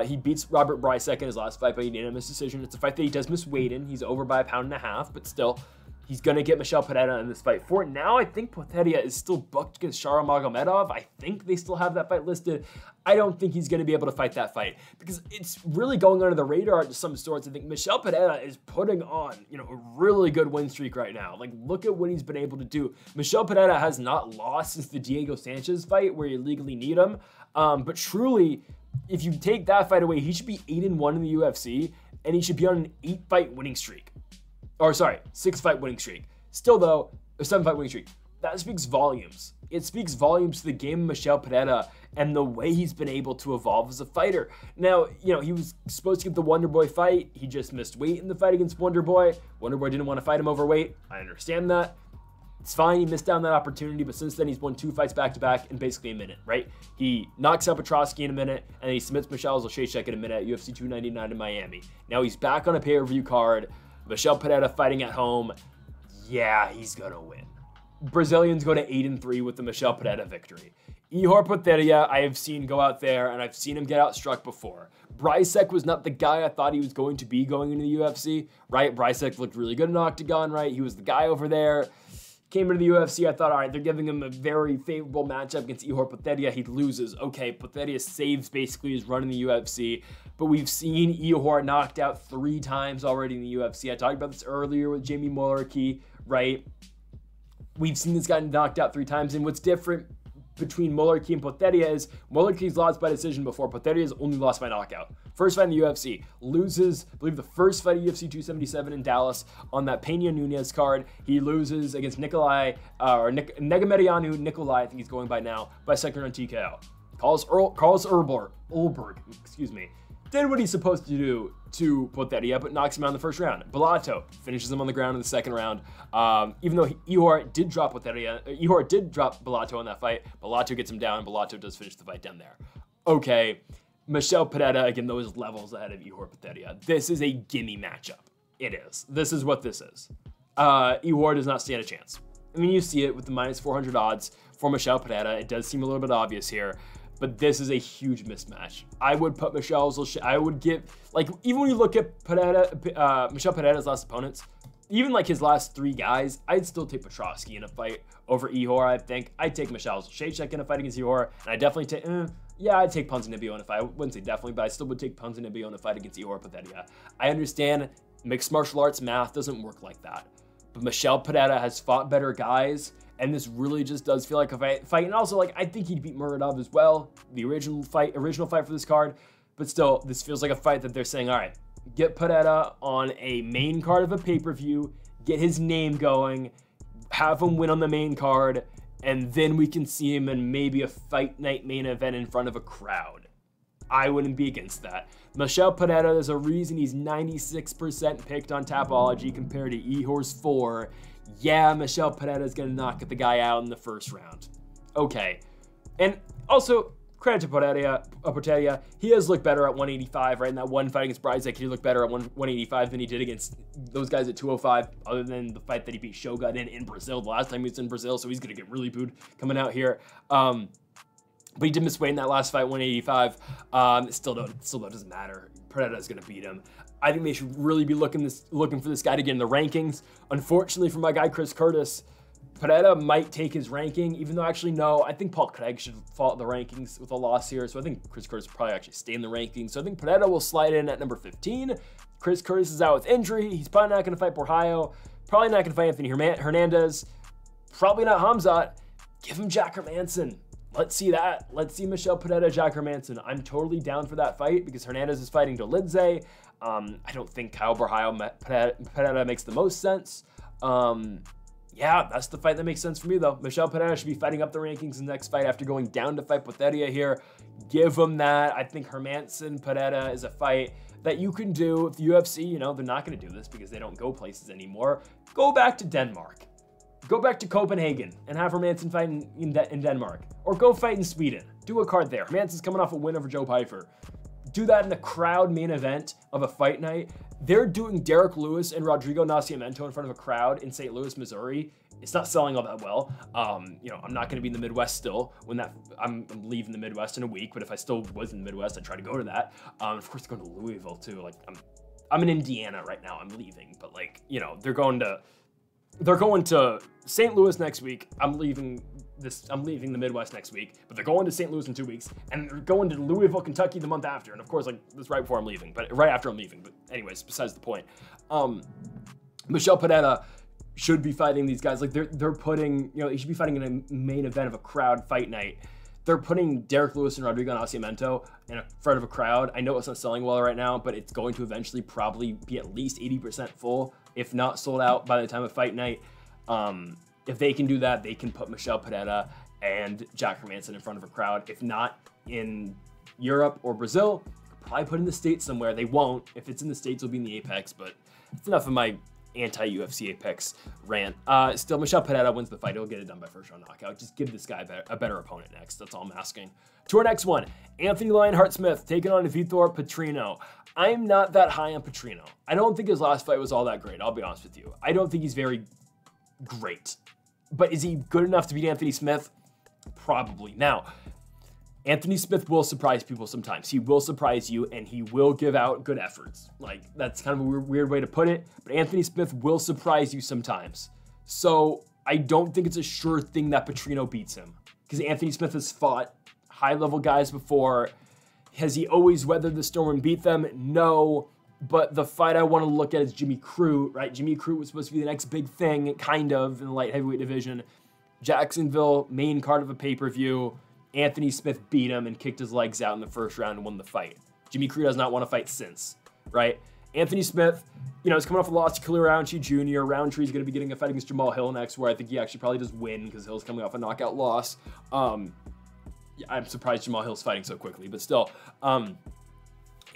He beats Robert Brysek in his last fight by unanimous decision. It's a fight that he does miss weight in. He's over by 1.5 pounds, but still, He's going to get Michel Pereira in this fight. For now, I think Potieria is still booked against Shara Magomedov. I think they still have that fight listed. I don't think he's going to be able to fight that fight because it's really going under the radar to some sorts. I think Michel Pereira is putting on, a really good win streak right now. Like, look at what he's been able to do. Michel Pereira has not lost since the Diego Sanchez fight where you legally need him. But truly, if you take that fight away, he should be 8-1 in the UFC, and he should be on an 8-fight winning streak. Or sorry, 6-fight winning streak. Still though, a 7-fight winning streak. That speaks volumes. It speaks volumes to the game of Michel Pereira and the way he's been able to evolve as a fighter. Now, he was supposed to get the Wonderboy fight. He just missed weight in the fight against Wonderboy. Wonderboy didn't want to fight him overweight. I understand that. It's fine, he missed down that opportunity, but since then he's won 2 fights back-to-back in basically a minute, right? He knocks out Petrosky in a minute, and then he submits Michal Zolszejczyk in a minute at UFC 299 in Miami. Now he's back on a pay-per-view card. Michel Pereira fighting at home. Yeah, he's gonna win. Brazilians go to 8-3 with the Michel Pereira victory. Ihor Potieria, I have seen go out there, and I've seen him get outstruck before. Bricek was not the guy I thought he was going to be going into the UFC, right? Bricek looked really good in Octagon, right? He was the guy over there. Came into the UFC, I thought, all right, they're giving him a very favorable matchup against Ihor Potieria. He loses. Okay, Potieria saves basically his run in the UFC, but we've seen Ihor knocked out 3 times already in the UFC. I talked about this earlier with Jamie Mullarkey, right? We've seen this guy knocked out 3 times, and what's different between Mullarkey and Potieria is Mullarkey's lost by decision before. Potieria only lost by knockout. First fight in the UFC. Loses, I believe, the first fight at UFC 277 in Dallas on that Peña Nunez card. He loses against Negamedianu Nikolai, I think he's going by now, by second round TKO. Carlos Ulberg, excuse me, did what he's supposed to do to Potieria, but knocks him out in the first round. Bellato finishes him on the ground in the second round. Even though Ihor did drop Bellato in that fight, Bellato gets him down, and Bellato does finish the fight down there. Okay, Michel Pereira, again, those levels ahead of Ihor Potieria. This is a gimme matchup. It is. This is what this is. Ihor does not stand a chance. I mean, you see it with the minus 400 odds for Michel Pereira. It does seem a little bit obvious here, but this is a huge mismatch. I would put I would give, like, even when you look at Michel Pereira's last opponents, even like his last 3 guys, I'd still take Petrosky in a fight over Ihor, I think. I'd take Michal Zolszejczyk in a fight against Ihor, and I'd definitely take, I'd take Ponzinibbio in a fight. I wouldn't say definitely, but I still would take Ponzinibbio in a fight against Ihor Potieria. I understand mixed martial arts math doesn't work like that, but Michel Pereira has fought better guys, and this really just does feel like a fight. And also, like, I think he'd beat Muradov as well, the original fight for this card. But still, this feels like a fight that they're saying, all right, get Pereira on a main card of a pay-per-view, get his name going, have him win on the main card, and then we can see him in maybe a fight night main event in front of a crowd. I wouldn't be against that. Michel Pereira, there's a reason he's 96% picked on Tapology compared to Ihor's 4. Yeah, Michel Pereira is going to knock the guy out in the first round. Okay. And also, credit to Potieria. He has looked better at 185, right? In that one fight against Bricek, he looked better at 185 than he did against those guys at 205, other than the fight that he beat Shogun in Brazil the last time he was in Brazil, so he's going to get really booed coming out here. But he did miss weight in that last fight, 185. Still doesn't matter. Pereira is going to beat him. I think they should really be looking for this guy to get in the rankings. Unfortunately for my guy Chris Curtis, Pereira might take his ranking, even though actually no, I think Paul Craig should fall at the rankings with a loss here. So I think Chris Curtis will probably actually stay in the rankings. So I think Pereira will slide in at number 15. Chris Curtis is out with injury. He's probably not going to fight Borralho. Probably not going to fight Anthony Hernandez. Probably not Hamzat. Give him Jack Hermanson. Let's see that. Let's see Michel Pereira, Jack Hermanson. I'm totally down for that fight because Hernandez is fighting Dolidze. I don't think Kyle Borralho Pereira makes the most sense. Yeah, that's the fight that makes sense for me, though. Michel Pereira should be fighting up the rankings in the next fight after going down to fight Potieria here. Give him that. I think Hermanson Pereira is a fight that you can do if the UFC, you know, they're not going to do this because they don't go places anymore. Go back to Denmark. Go back to Copenhagen and have Hermanson fight in Denmark. Or go fight in Sweden. Do a card there. Hermanson's coming off a win over Joe Pyfer. Do that in the crowd main event of a fight night. They're doing Derek Lewis and Rodrigo Nascimento in front of a crowd in St. Louis, Missouri. It's not selling all that well. You know, I'm not going to be in the Midwest still when I'm leaving the Midwest in a week, but if I still was in the Midwest, I'd try to go to that. Of course, going to Louisville too. Like I'm in Indiana right now. I'm leaving, but like, you know, they're going to they're going to St. Louis next week. I'm leaving the Midwest next week, but they're going to St. Louis in 2 weeks, and they're going to Louisville, Kentucky the month after. And of course, like, that's right before I'm leaving, but right after I'm leaving. But anyways, besides the point. Michel Pereira should be fighting these guys. Like, they're putting, he should be fighting in a main event of a crowd fight night. They're putting Derek Lewis and Rodrigo Nascimento in front of a crowd. I know it's not selling well right now, but it's going to eventually probably be at least 80% full, if not sold out by the time of fight night. If they can do that, they can put Michel Pereira and Jack Hermansson in front of a crowd. If not in Europe or Brazil, probably put in the States somewhere. They won't. If it's in the States, it'll be in the Apex, but it's enough of my anti-UFC Apex rant. Still, Michel Pereira wins the fight. He'll get it done by first round knockout. Just give this guy a better opponent next. That's all I'm asking. To our next one, Anthony Lionheart-Smith taking on Vitor Petrino. I'm not that high on Petrino. I don't think his last fight was all that great. I'll be honest with you. I don't think he's very great. But is he good enough to beat Anthony Smith? Probably. Now, Anthony Smith will surprise people sometimes. He will surprise you, and he will give out good efforts. Like, that's kind of a weird way to put it, but Anthony Smith will surprise you sometimes. So I don't think it's a sure thing that Petrino beats him, because Anthony Smith has fought high-level guys before. Has he always weathered the storm and beat them? No. But the fight I want to look at is Jimmy Crute, right? Jimmy Crute was supposed to be the next big thing, kind of, in the light heavyweight division. Jacksonville, main card of a pay-per-view. Anthony Smith beat him and kicked his legs out in the first round and won the fight. Jimmy Crute has not won a fight since, right? Anthony Smith, is coming off a loss to Khalil Roundtree Jr. Roundtree's going to be getting a fight against Jamal Hill next, where I think he actually probably does win because Hill's coming off a knockout loss. I'm surprised Jamal Hill's fighting so quickly, but still.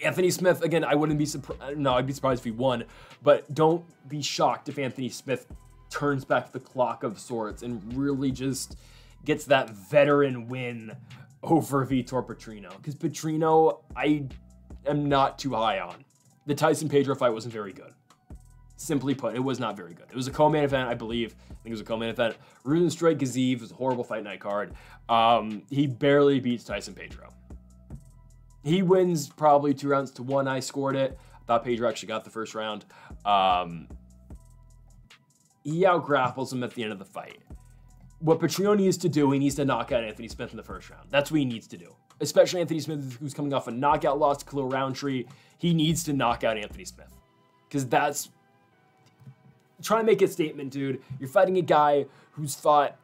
Anthony Smith, again, I wouldn't be surprised. No, I'd be surprised if he won, but don't be shocked if Anthony Smith turns back the clock of sorts and really just gets that veteran win over Vitor Petrino. Because Petrino, I am not too high on. The Tyson Pedro fight wasn't very good. Simply put, it was not very good. It was a co-main event, I believe. I think it was a co-main event. Rozenstruik Gaziv was a horrible fight night card. He barely beats Tyson Pedro. He wins probably 2-1. I scored it. I thought Pedro actually got the first round. He out-grapples him at the end of the fight. What Petrino needs to do, he needs to knock out Anthony Smith in the first round. That's what he needs to do. Especially Anthony Smith, who's coming off a knockout loss to Khalil Roundtree. He needs to knock out Anthony Smith. Because that's... Trying to make a statement, dude. You're fighting a guy who's fought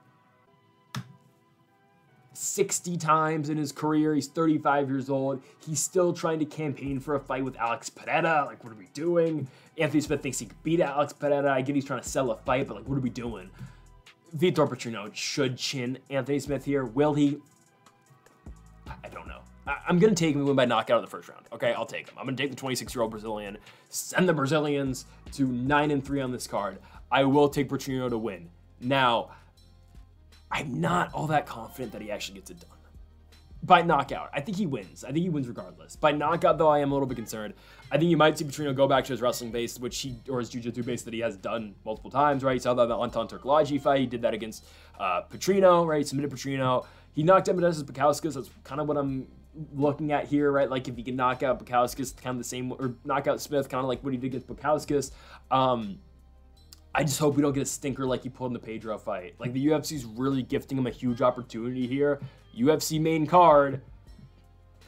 60 times in his career. He's 35 years old. He's still trying to campaign for a fight with Alex Pereira. Like, what are we doing? Anthony Smith thinks he could beat Alex Pereira. I get he's trying to sell a fight, but, like, what are we doing? Vitor Petrino should chin Anthony Smith here. Will he? I don't know. I'm going to take him to win by knockout in the first round. Okay, I'll take him. I'm going to take the 26-year-old Brazilian, send the Brazilians to 9-3 on this card. I will take Petrino to win. Now, I'm not all that confident that he actually gets it done. By knockout, I think he wins. I think he wins regardless. By knockout, though, I am a little bit concerned. I think you might see Petrino go back to his wrestling base, or his jiu-jitsu base that he has done multiple times, right? He saw that Anton Turkalagi fight. He did that against Petrino, right? He submitted Petrino. He knocked out Modestas Bukauskas. That's kind of what I'm looking at here, right? Like, if he can knock out Bukauskas, kind of the same, or knock out Smith, kind of like what he did against Bukauskas. I just hope we don't get a stinker like he pulled in the Pedro fight. Like, the UFC's really gifting him a huge opportunity here. UFC main card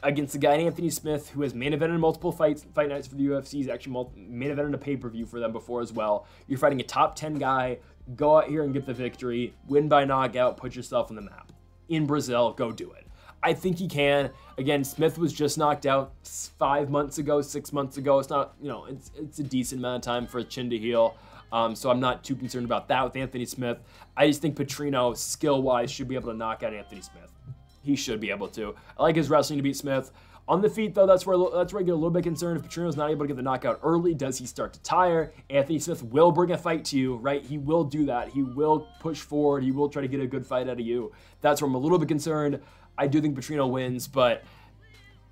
against the guy Anthony Smith, who has main evented multiple fight nights for the UFC. He's actually main evented a pay-per-view for them before as well. You're fighting a top 10 guy. Go out here and get the victory. Win by knockout. Put yourself on the map. In Brazil, go do it. I think he can. Again, Smith was just knocked out 5 months ago, 6 months ago. It's not, it's a decent amount of time for a chin to heal. So I'm not too concerned about that with Anthony Smith. I just think Petrino, skill-wise, should be able to knock out Anthony Smith. He should be able to. I like his wrestling to beat Smith. On the feet, though, that's where I get a little bit concerned. If Petrino's not able to get the knockout early, does he start to tire? Anthony Smith will bring a fight to you, right? He will do that. He will push forward. He will try to get a good fight out of you. That's where I'm a little bit concerned. I do think Petrino wins, but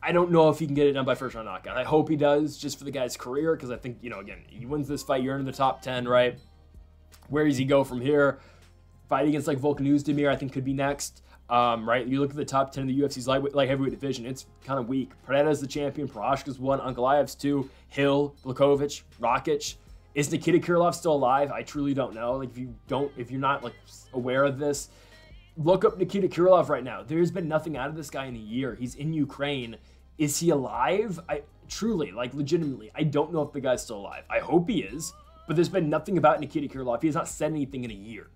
I don't know if he can get it done by first round knockout. I hope he does, just for the guy's career, because I think, again, he wins this fight, you're in the top 10, right? Where does he go from here? Fight against, like, Volkan Oezdemir, I think, could be next. Right? You look at the top 10 of the UFC's light heavyweight division, it's kind of weak. Pereira's the champion, Prochazka's 1, Ankalaev's 2, Hill, Blachowicz, Rakic. Is Nikita Krylov still alive? I truly don't know. Like, if you're not like aware of this, look up Nikita Krylov right now. There's been nothing out of this guy in a year. He's in Ukraine. Is he alive? I truly, like, legitimately, I don't know if the guy's still alive. I hope he is, but there's been nothing about Nikita Krylov. He has not said anything in a year.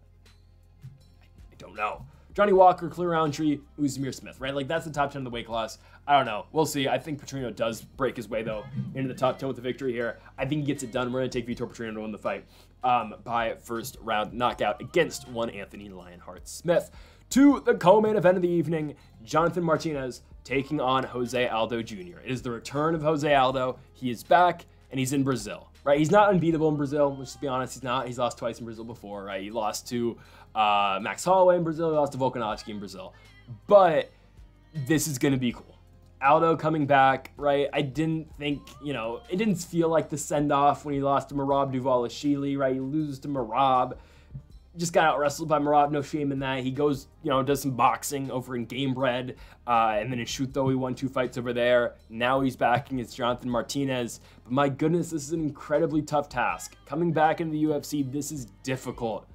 I don't know. Johnny Walker, Clear Roundtree, Uzmir Smith, right? Like, that's the top 10 of the weight class. I don't know. We'll see. I think Petrino does break his way, though, into the top 10 with the victory here. I think he gets it done. We're going to take Vitor Petrino to win the fight by first round knockout against one Anthony Lionheart Smith. To the co-main event of the evening, Jonathan Martinez taking on Jose Aldo Jr. It is the return of Jose Aldo. He is back, and he's in Brazil, right? He's not unbeatable in Brazil. Let's just be honest. He's not. He's lost twice in Brazil before, right? He lost to Max Holloway in Brazil. He lost to Volkanovski in Brazil. But this is going to be cool. Aldo coming back, right? I didn't think, it didn't feel like the send-off when he lost to Merab Dvalishvili, right? He loses to Merab. Just got out-wrestled by Merab, no shame in that. He goes, does some boxing over in Game Bread, and then in Shuto, he won 2 fights over there. Now he's back against Jonathan Martinez. But my goodness, this is an incredibly tough task. Coming back into the UFC, this is difficult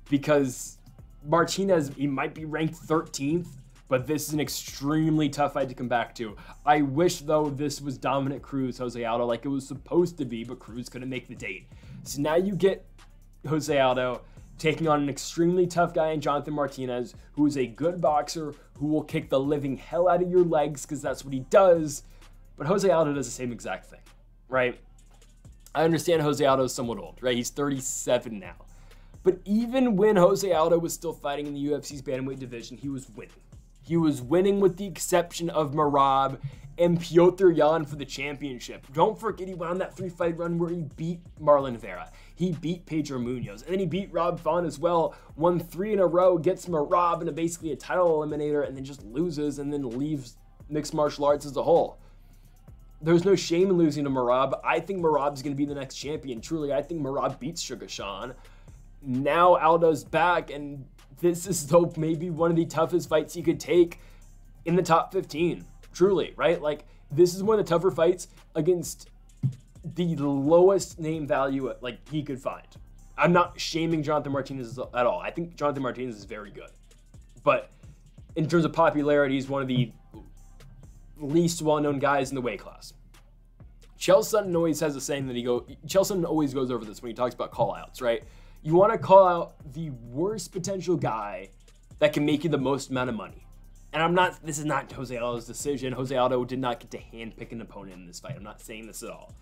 because Martinez, he might be ranked 13th, but this is an extremely tough fight to come back to. I wish, though, this was Dominic Cruz, Jose Aldo, like it was supposed to be, but Cruz couldn't make the date. So now you get Jose Aldo taking on an extremely tough guy in Jonathan Martinez, who is a good boxer, who will kick the living hell out of your legs, because that's what he does. But Jose Aldo does the same exact thing, right? I understand Jose Aldo is somewhat old, right? He's 37 now. But even when Jose Aldo was still fighting in the UFC's bantamweight division, he was winning. He was winning with the exception of Merab and Piotr Jan for the championship. Don't forget he went on that 3-fight run where he beat Marlon Vera. He beat Pedro Munoz. And then he beat Rob Font as well. Won 3 in a row, gets Merab in basically a title eliminator, and then just loses and then leaves mixed martial arts as a whole. There's no shame in losing to Merab. I think Merab's going to be the next champion. Truly, I think Merab beats Sugar Sean. Now Aldo's back, and this is, though, maybe one of the toughest fights he could take in the top 15. Truly, right? Like, this is one of the tougher fights against the lowest name value like he could find. I'm not shaming Jonathan Martinez at all. I think Jonathan Martinez is very good. But in terms of popularity, he's one of the least well-known guys in the weight class. Chael Sonnen always has a saying that Chael Sonnen always goes over this when he talks about call-outs, right? You want to call out the worst potential guy that can make you the most amount of money. And this is not Jose Aldo's decision. Jose Aldo did not get to handpick an opponent in this fight. I'm not saying this at all.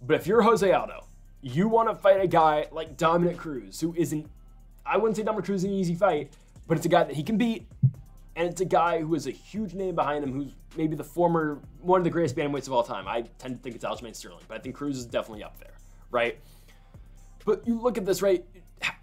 But if you're Jose Aldo, you want to fight a guy like Dominic Cruz, who isn't, I wouldn't say Dominic Cruz is an easy fight, but it's a guy that he can beat. And it's a guy who has a huge name behind him, who's maybe one of the greatest bantamweights of all time. I tend to think it's Aljamain Sterling, but I think Cruz is definitely up there, right? But you look at this, right?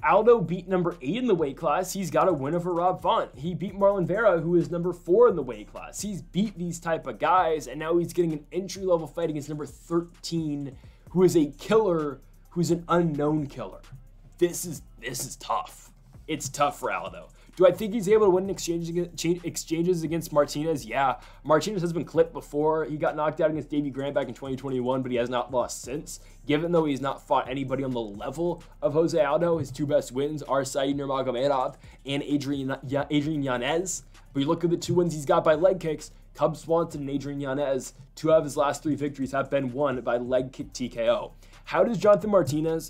Aldo beat number 8 in the weight class. He's got a win over Rob Font. He beat Marlon Vera, who is number 4 in the weight class. He's beat these type of guys, and now he's getting an entry-level fight against number 13, who is a killer, who's an unknown killer. This is tough. It's tough for Aldo. Do I think he's able to win exchanges against Martinez? Yeah. Martinez has been clipped before. He got knocked out against Davey Grant back in 2021, but he has not lost since. Given though he's not fought anybody on the level of Jose Aldo, his 2 best wins are Said Nurmagomedov and Adrian Yanez. But you look at the 2 wins he's got by leg kicks, Cub Swanson and Adrian Yanez, 2 out of his last 3 victories have been won by leg kick TKO. How does Jonathan Martinez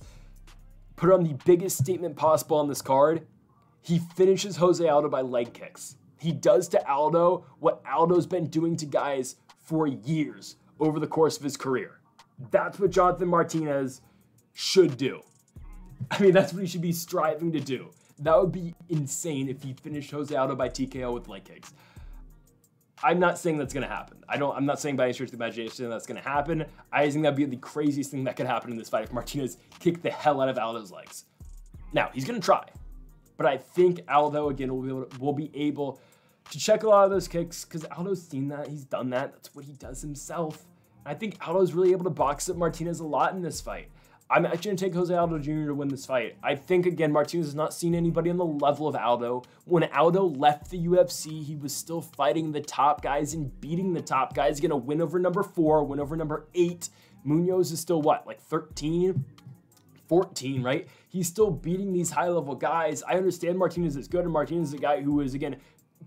put on the biggest statement possible on this card? He finishes Jose Aldo by leg kicks. He does to Aldo what Aldo's been doing to guys for years over the course of his career. That's what Jonathan Martinez should do. I mean, that's what he should be striving to do. That would be insane if he finished Jose Aldo by TKO with leg kicks. I'm not saying that's going to happen. I'm not saying by any stretch of the imagination that's going to happen. I think that'd be the craziest thing that could happen in this fight if Martinez kicked the hell out of Aldo's legs. Now, he's going to try. But I think Aldo, again, will be able to check a lot of those kicks because Aldo's seen that. He's done that. That's what he does himself. I think Aldo's really able to box up Martinez a lot in this fight. I'm actually going to take Jose Aldo Jr. to win this fight. I think, again, Martinez has not seen anybody on the level of Aldo. When Aldo left the UFC, he was still fighting the top guys and beating the top guys. He's going to win over number 4, win over number 8. Munoz is still, what, like 13? 14, right? He's still beating these high-level guys. I understand Martinez is good, and Martinez is a guy who is, again,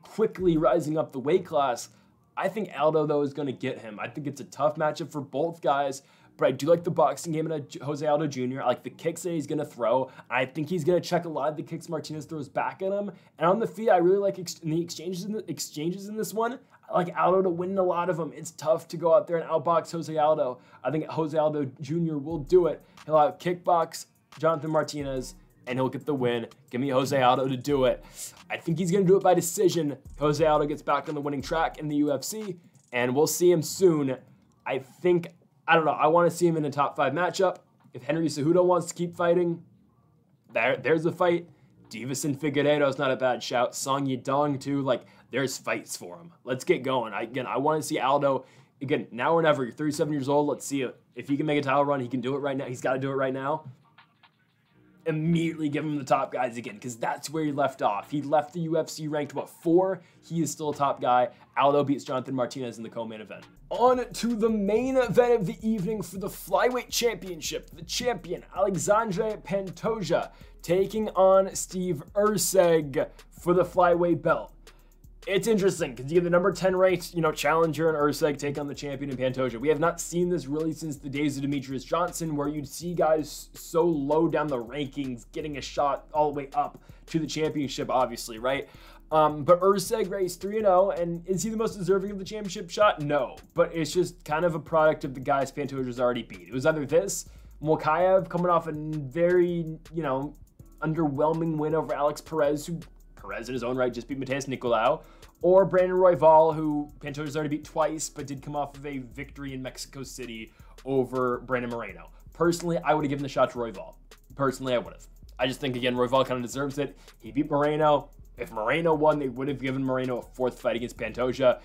quickly rising up the weight class. I think Aldo, though, is going to get him. I think it's a tough matchup for both guys, but I do like the boxing game in Jose Aldo Jr. I like the kicks that he's going to throw. I think he's going to check a lot of the kicks Martinez throws back at him. And on the feet, I really like in the exchanges in this one. I like Aldo to win a lot of them. It's tough to go out there and outbox Jose Aldo. I think Jose Aldo Jr. will do it. He'll have kickbox Jonathan Martinez, and he'll get the win. Give me Jose Aldo to do it. I think he's going to do it by decision. Jose Aldo gets back on the winning track in the UFC, and we'll see him soon. I don't know. I want to see him in a top 5 matchup. If Henry Cejudo wants to keep fighting, there's a fight. Deiveson Figueiredo is not a bad shout. Song Yadong too. Like, there's fights for him. Let's get going. I want to see Aldo. Again, now or never. You're 37 years old. Let's see it. If he can make a title run, he can do it right now. He's got to do it right now. Immediately give him the top guys again, because that's where he left off. He left the UFC ranked, 4? He is still a top guy. Aldo beats Jonathan Martinez in the co-main event. On to the main event of the evening for the Flyweight Championship. The champion, Alexandre Pantoja, taking on Steve Erceg for the Flyweight belt. It's interesting because you get the number 10 ranked, challenger in Erceg take on the champion in Pantoja. We have not seen this really since the days of Demetrius Johnson, where you'd see guys so low down the rankings getting a shot all the way up to the championship, obviously, right? But Erceg raised 3-0, and is he the most deserving of the championship shot? No, but it's just kind of a product of the guys Pantoja's already beat. It was either this, Mokaev coming off a very, underwhelming win over Alex Perez, who Perez in his own right just beat Mateus Nicolau, or Brandon Royval, who Pantoja's already beat twice, but did come off of a victory in Mexico City over Brandon Moreno. Personally, I would have given the shot to Royval. Personally, I would have. I just think, again, Royval kind of deserves it. He beat Moreno. If Moreno won, they would have given Moreno a 4th fight against Pantoja.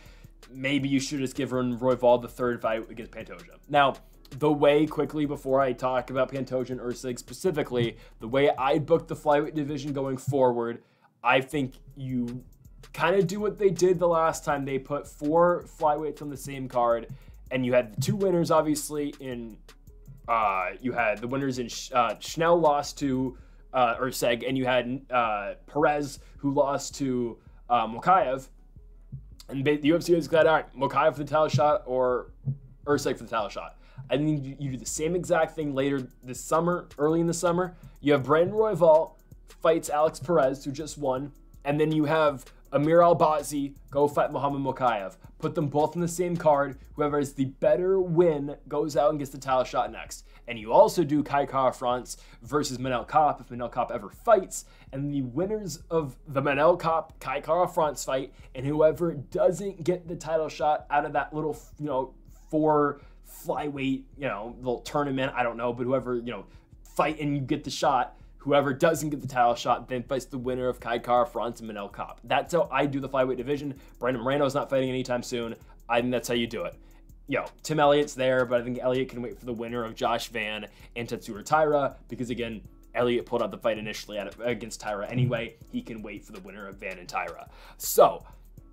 Maybe you should have just given Royval the 3rd fight against Pantoja. Now, the way, quickly before I talk about Pantoja and Erceg specifically, the way I booked the flyweight division going forward, I think you kind of do what they did the last time. They put 4 flyweights on the same card, and you had the 2 winners, obviously, you had the winners in Schnell lost to Erceg, and you had Perez, who lost to Mokaev. And the UFC was glad, all right, Mokaev for the title shot or Erceg for the title shot. I think you do the same exact thing later this summer, early in the summer. You have Brandon Royval fights Alex Perez, who just won, and then you have Amir Albazi go fight Muhammad Mokaev. Put them both in the same card. Whoever has the better win goes out and gets the title shot next. And you also do Kai Kara-France versus Manel Kape if Manel Kape ever fights. And the winners of the Manel Kape Kai Kara-France fight, and whoever doesn't get the title shot out of that little, 4 flyweight, little tournament, I don't know, but whoever, fight and you get the shot, whoever doesn't get the title shot then fights the winner of Kai Kara-France and Manel Kape. That's how I do the flyweight division. Brandon Moreno's not fighting anytime soon. I think that's how you do it. Tim Elliott's there, but I think Elliott can wait for the winner of Josh Van and Tatsuro Taira, because again, Elliott pulled out the fight initially against Taira anyway. He can wait for the winner of Van and Taira. So,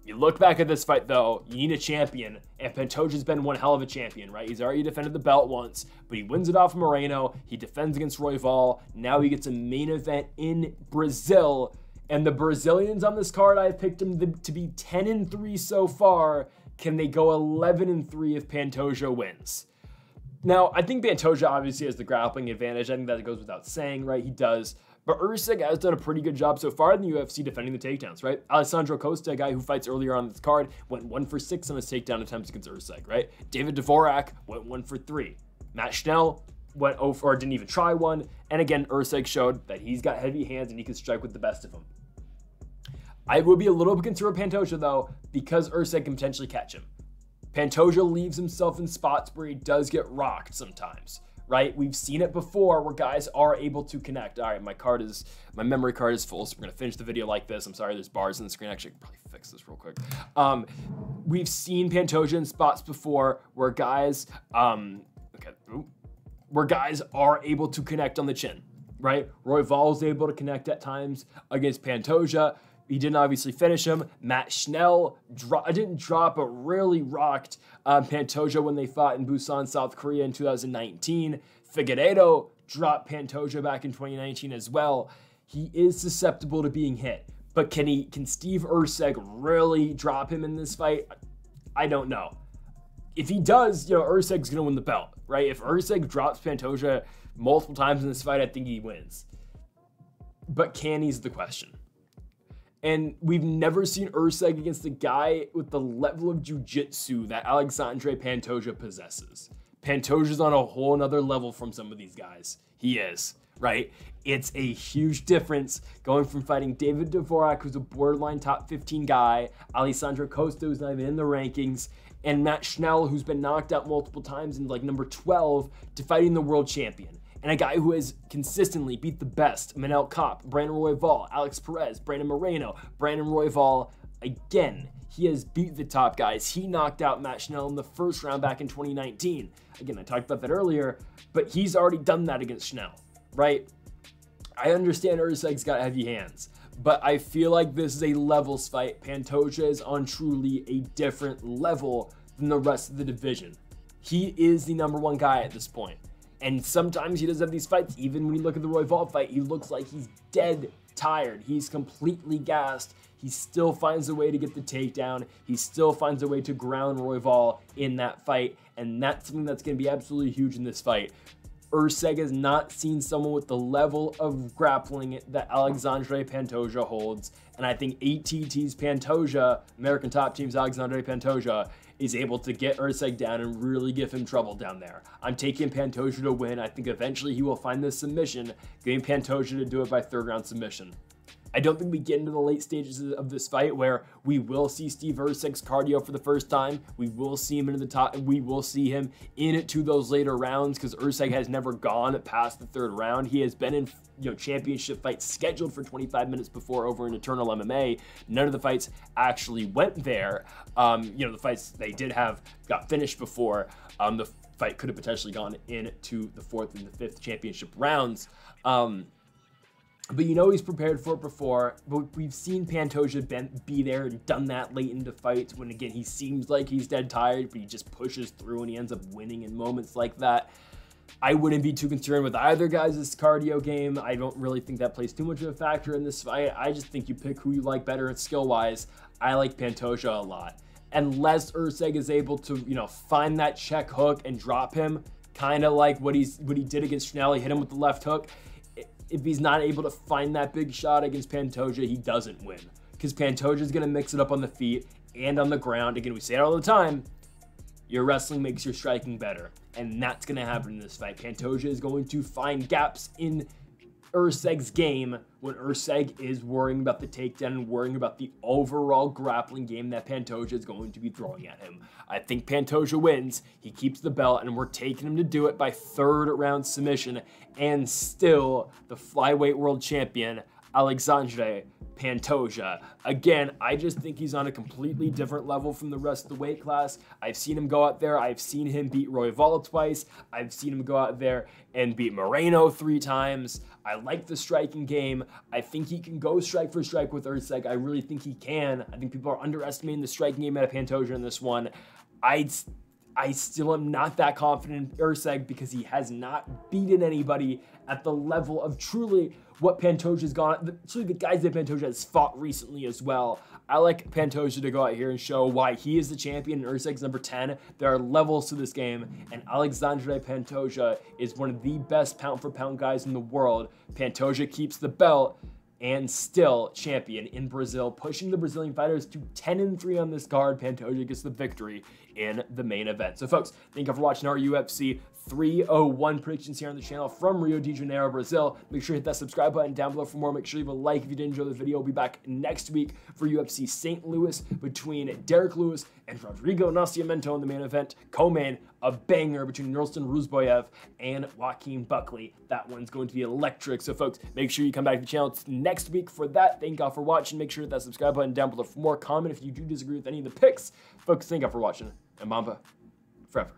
you look back at this fight, though, you need a champion, and Pantoja's been one hell of a champion, right? He's already defended the belt once, but he wins it off Moreno. He defends against Royval. Now he gets a main event in Brazil, and the Brazilians on this card, I have picked them to be 10-3 so far. Can they go 11-3 if Pantoja wins? Now, I think Pantoja obviously has the grappling advantage. I think that goes without saying, right? He does. But Erceg has done a pretty good job so far in the UFC defending the takedowns, right? Alessandro Costa, a guy who fights earlier on this card, went 1 for 6 on his takedown attempts against Erceg, right? David Dvorak went 1 for 3. Matt Schnell went 0 for, or didn't even try one. And again, Erceg showed that he's got heavy hands and he can strike with the best of them. I would be a little bit concerned with Pantoja, though, because Erceg can potentially catch him. Pantoja leaves himself in spots where he does get rocked sometimes, right? We've seen it before where guys are able to connect. All right, my memory card is full, so we're going to finish the video like this. I'm sorry, there's bars on the screen. Actually, I could probably fix this real quick. We've seen Pantoja in spots before where guys, where guys are able to connect on the chin, right? Royval is able to connect at times against Pantoja. He didn't obviously finish him. Matt Schnell didn't drop, but really rocked Pantoja when they fought in Busan, South Korea in 2019. Figueiredo dropped Pantoja back in 2019 as well. He is susceptible to being hit. But can Steve Erceg really drop him in this fight? I don't know. If he does, Erceg's going to win the belt, right? If Erceg drops Pantoja multiple times in this fight, I think he wins. But can he's the question. And we've never seen Erceg against a guy with the level of jiu-jitsu that Alexandre Pantoja possesses. Pantoja's on a whole nother level from some of these guys. He is, right? It's a huge difference going from fighting David Dvorak, who's a borderline top 15 guy, Alessandro Costa, who's not even in the rankings, and Matt Schnell, who's been knocked out multiple times and like number 12, to fighting the world champion. And a guy who has consistently beat the best, Manel Kape, Brandon Royval, Alex Perez, Brandon Moreno, Brandon Royval. Again, he has beat the top guys. He knocked out Matt Schnell in the first round back in 2019. Again, I talked about that earlier, but he's already done that against Schnell, right? I understand Erceg's got heavy hands, but I feel like this is a levels fight. Pantoja is on truly a different level than the rest of the division. He is the #1 guy at this point. And sometimes he does have these fights. Even when you look at the Royval fight, he looks like he's dead tired. He's completely gassed. He still finds a way to get the takedown. He still finds a way to ground Royval in that fight. And that's something that's going to be absolutely huge in this fight. Erceg has not seen someone with the level of grappling that Alexandre Pantoja holds. And I think ATT's Pantoja, American Top Team's Alexandre Pantoja, is able to get Erceg down and really give him trouble down there. I'm taking Pantoja to win. I think eventually he will find this submission, getting Pantoja to do it by 3rd round submission. I don't think we get into the late stages of this fight where we will see Steve Erceg's cardio for the first time. We will see him into the top, and we will see him in it to those later rounds because Erceg has never gone past the 3rd round. He has been in championship fights scheduled for 25 minutes before over in Eternal MMA. None of the fights actually went there. The fights they did have got finished before. The fight could have potentially gone into the 4th and the 5th championship rounds. But he's prepared for it before. But we've seen Pantoja be there and done that late into fights when, again, he seems like he's dead tired, but he just pushes through and he ends up winning in moments like that. I wouldn't be too concerned with either guy's cardio game. I don't really think that plays too much of a factor in this fight. I just think you pick who you like better skill-wise. I like Pantoja a lot. Unless Erceg is able to, find that check hook and drop him, kind of like what he did against Schnell. He hit him with the left hook. If he's not able to find that big shot against Pantoja, he doesn't win. Because Pantoja is going to mix it up on the feet and on the ground. Again, we say it all the time. Your wrestling makes your striking better. And that's going to happen in this fight. Pantoja is going to find gaps in Erceg's game when Erceg is worrying about the takedown and worrying about the overall grappling game that Pantoja is going to be throwing at him. I think Pantoja wins. He keeps the belt, and we're taking him to do it by 3rd round submission. And still, the flyweight world champion, Alexandre Pantoja. Again, I just think he's on a completely different level from the rest of the weight class. I've seen him go out there. I've seen him beat Royval twice. I've seen him go out there and beat Moreno 3 times. I like the striking game. I think he can go strike for strike with Erceg. I really think he can. I think people are underestimating the striking game out of Pantoja in this one. I still am not that confident in Erceg because he has not beaten anybody at the level of truly what Pantoja's gone, truly the guys that Pantoja has fought recently as well. I like Pantoja to go out here and show why he is the champion and Erceg's number 10. There are levels to this game, and Alexandre Pantoja is one of the best pound-for-pound guys in the world. Pantoja keeps the belt and still champion in Brazil, pushing the Brazilian fighters to 10-3 on this card. Pantoja gets the victory in the main event. So folks, thank you for watching our UFC 301 predictions here on the channel from Rio de Janeiro, Brazil. Make sure to hit that subscribe button down below for more. Make sure you leave a like if you did enjoy the video. We'll be back next week for UFC St. Louis between Derek Lewis and Rodrigo Nascimento in the main event. Co-main, a banger between Nursultan Ruzboyev and Joaquin Buckley. That one's going to be electric. So folks, make sure you come back to the channel next week for that. Thank y'all for watching. Make sure to hit that subscribe button down below for more. Comment if you do disagree with any of the picks. Folks, thank y'all for watching. And Mamba forever.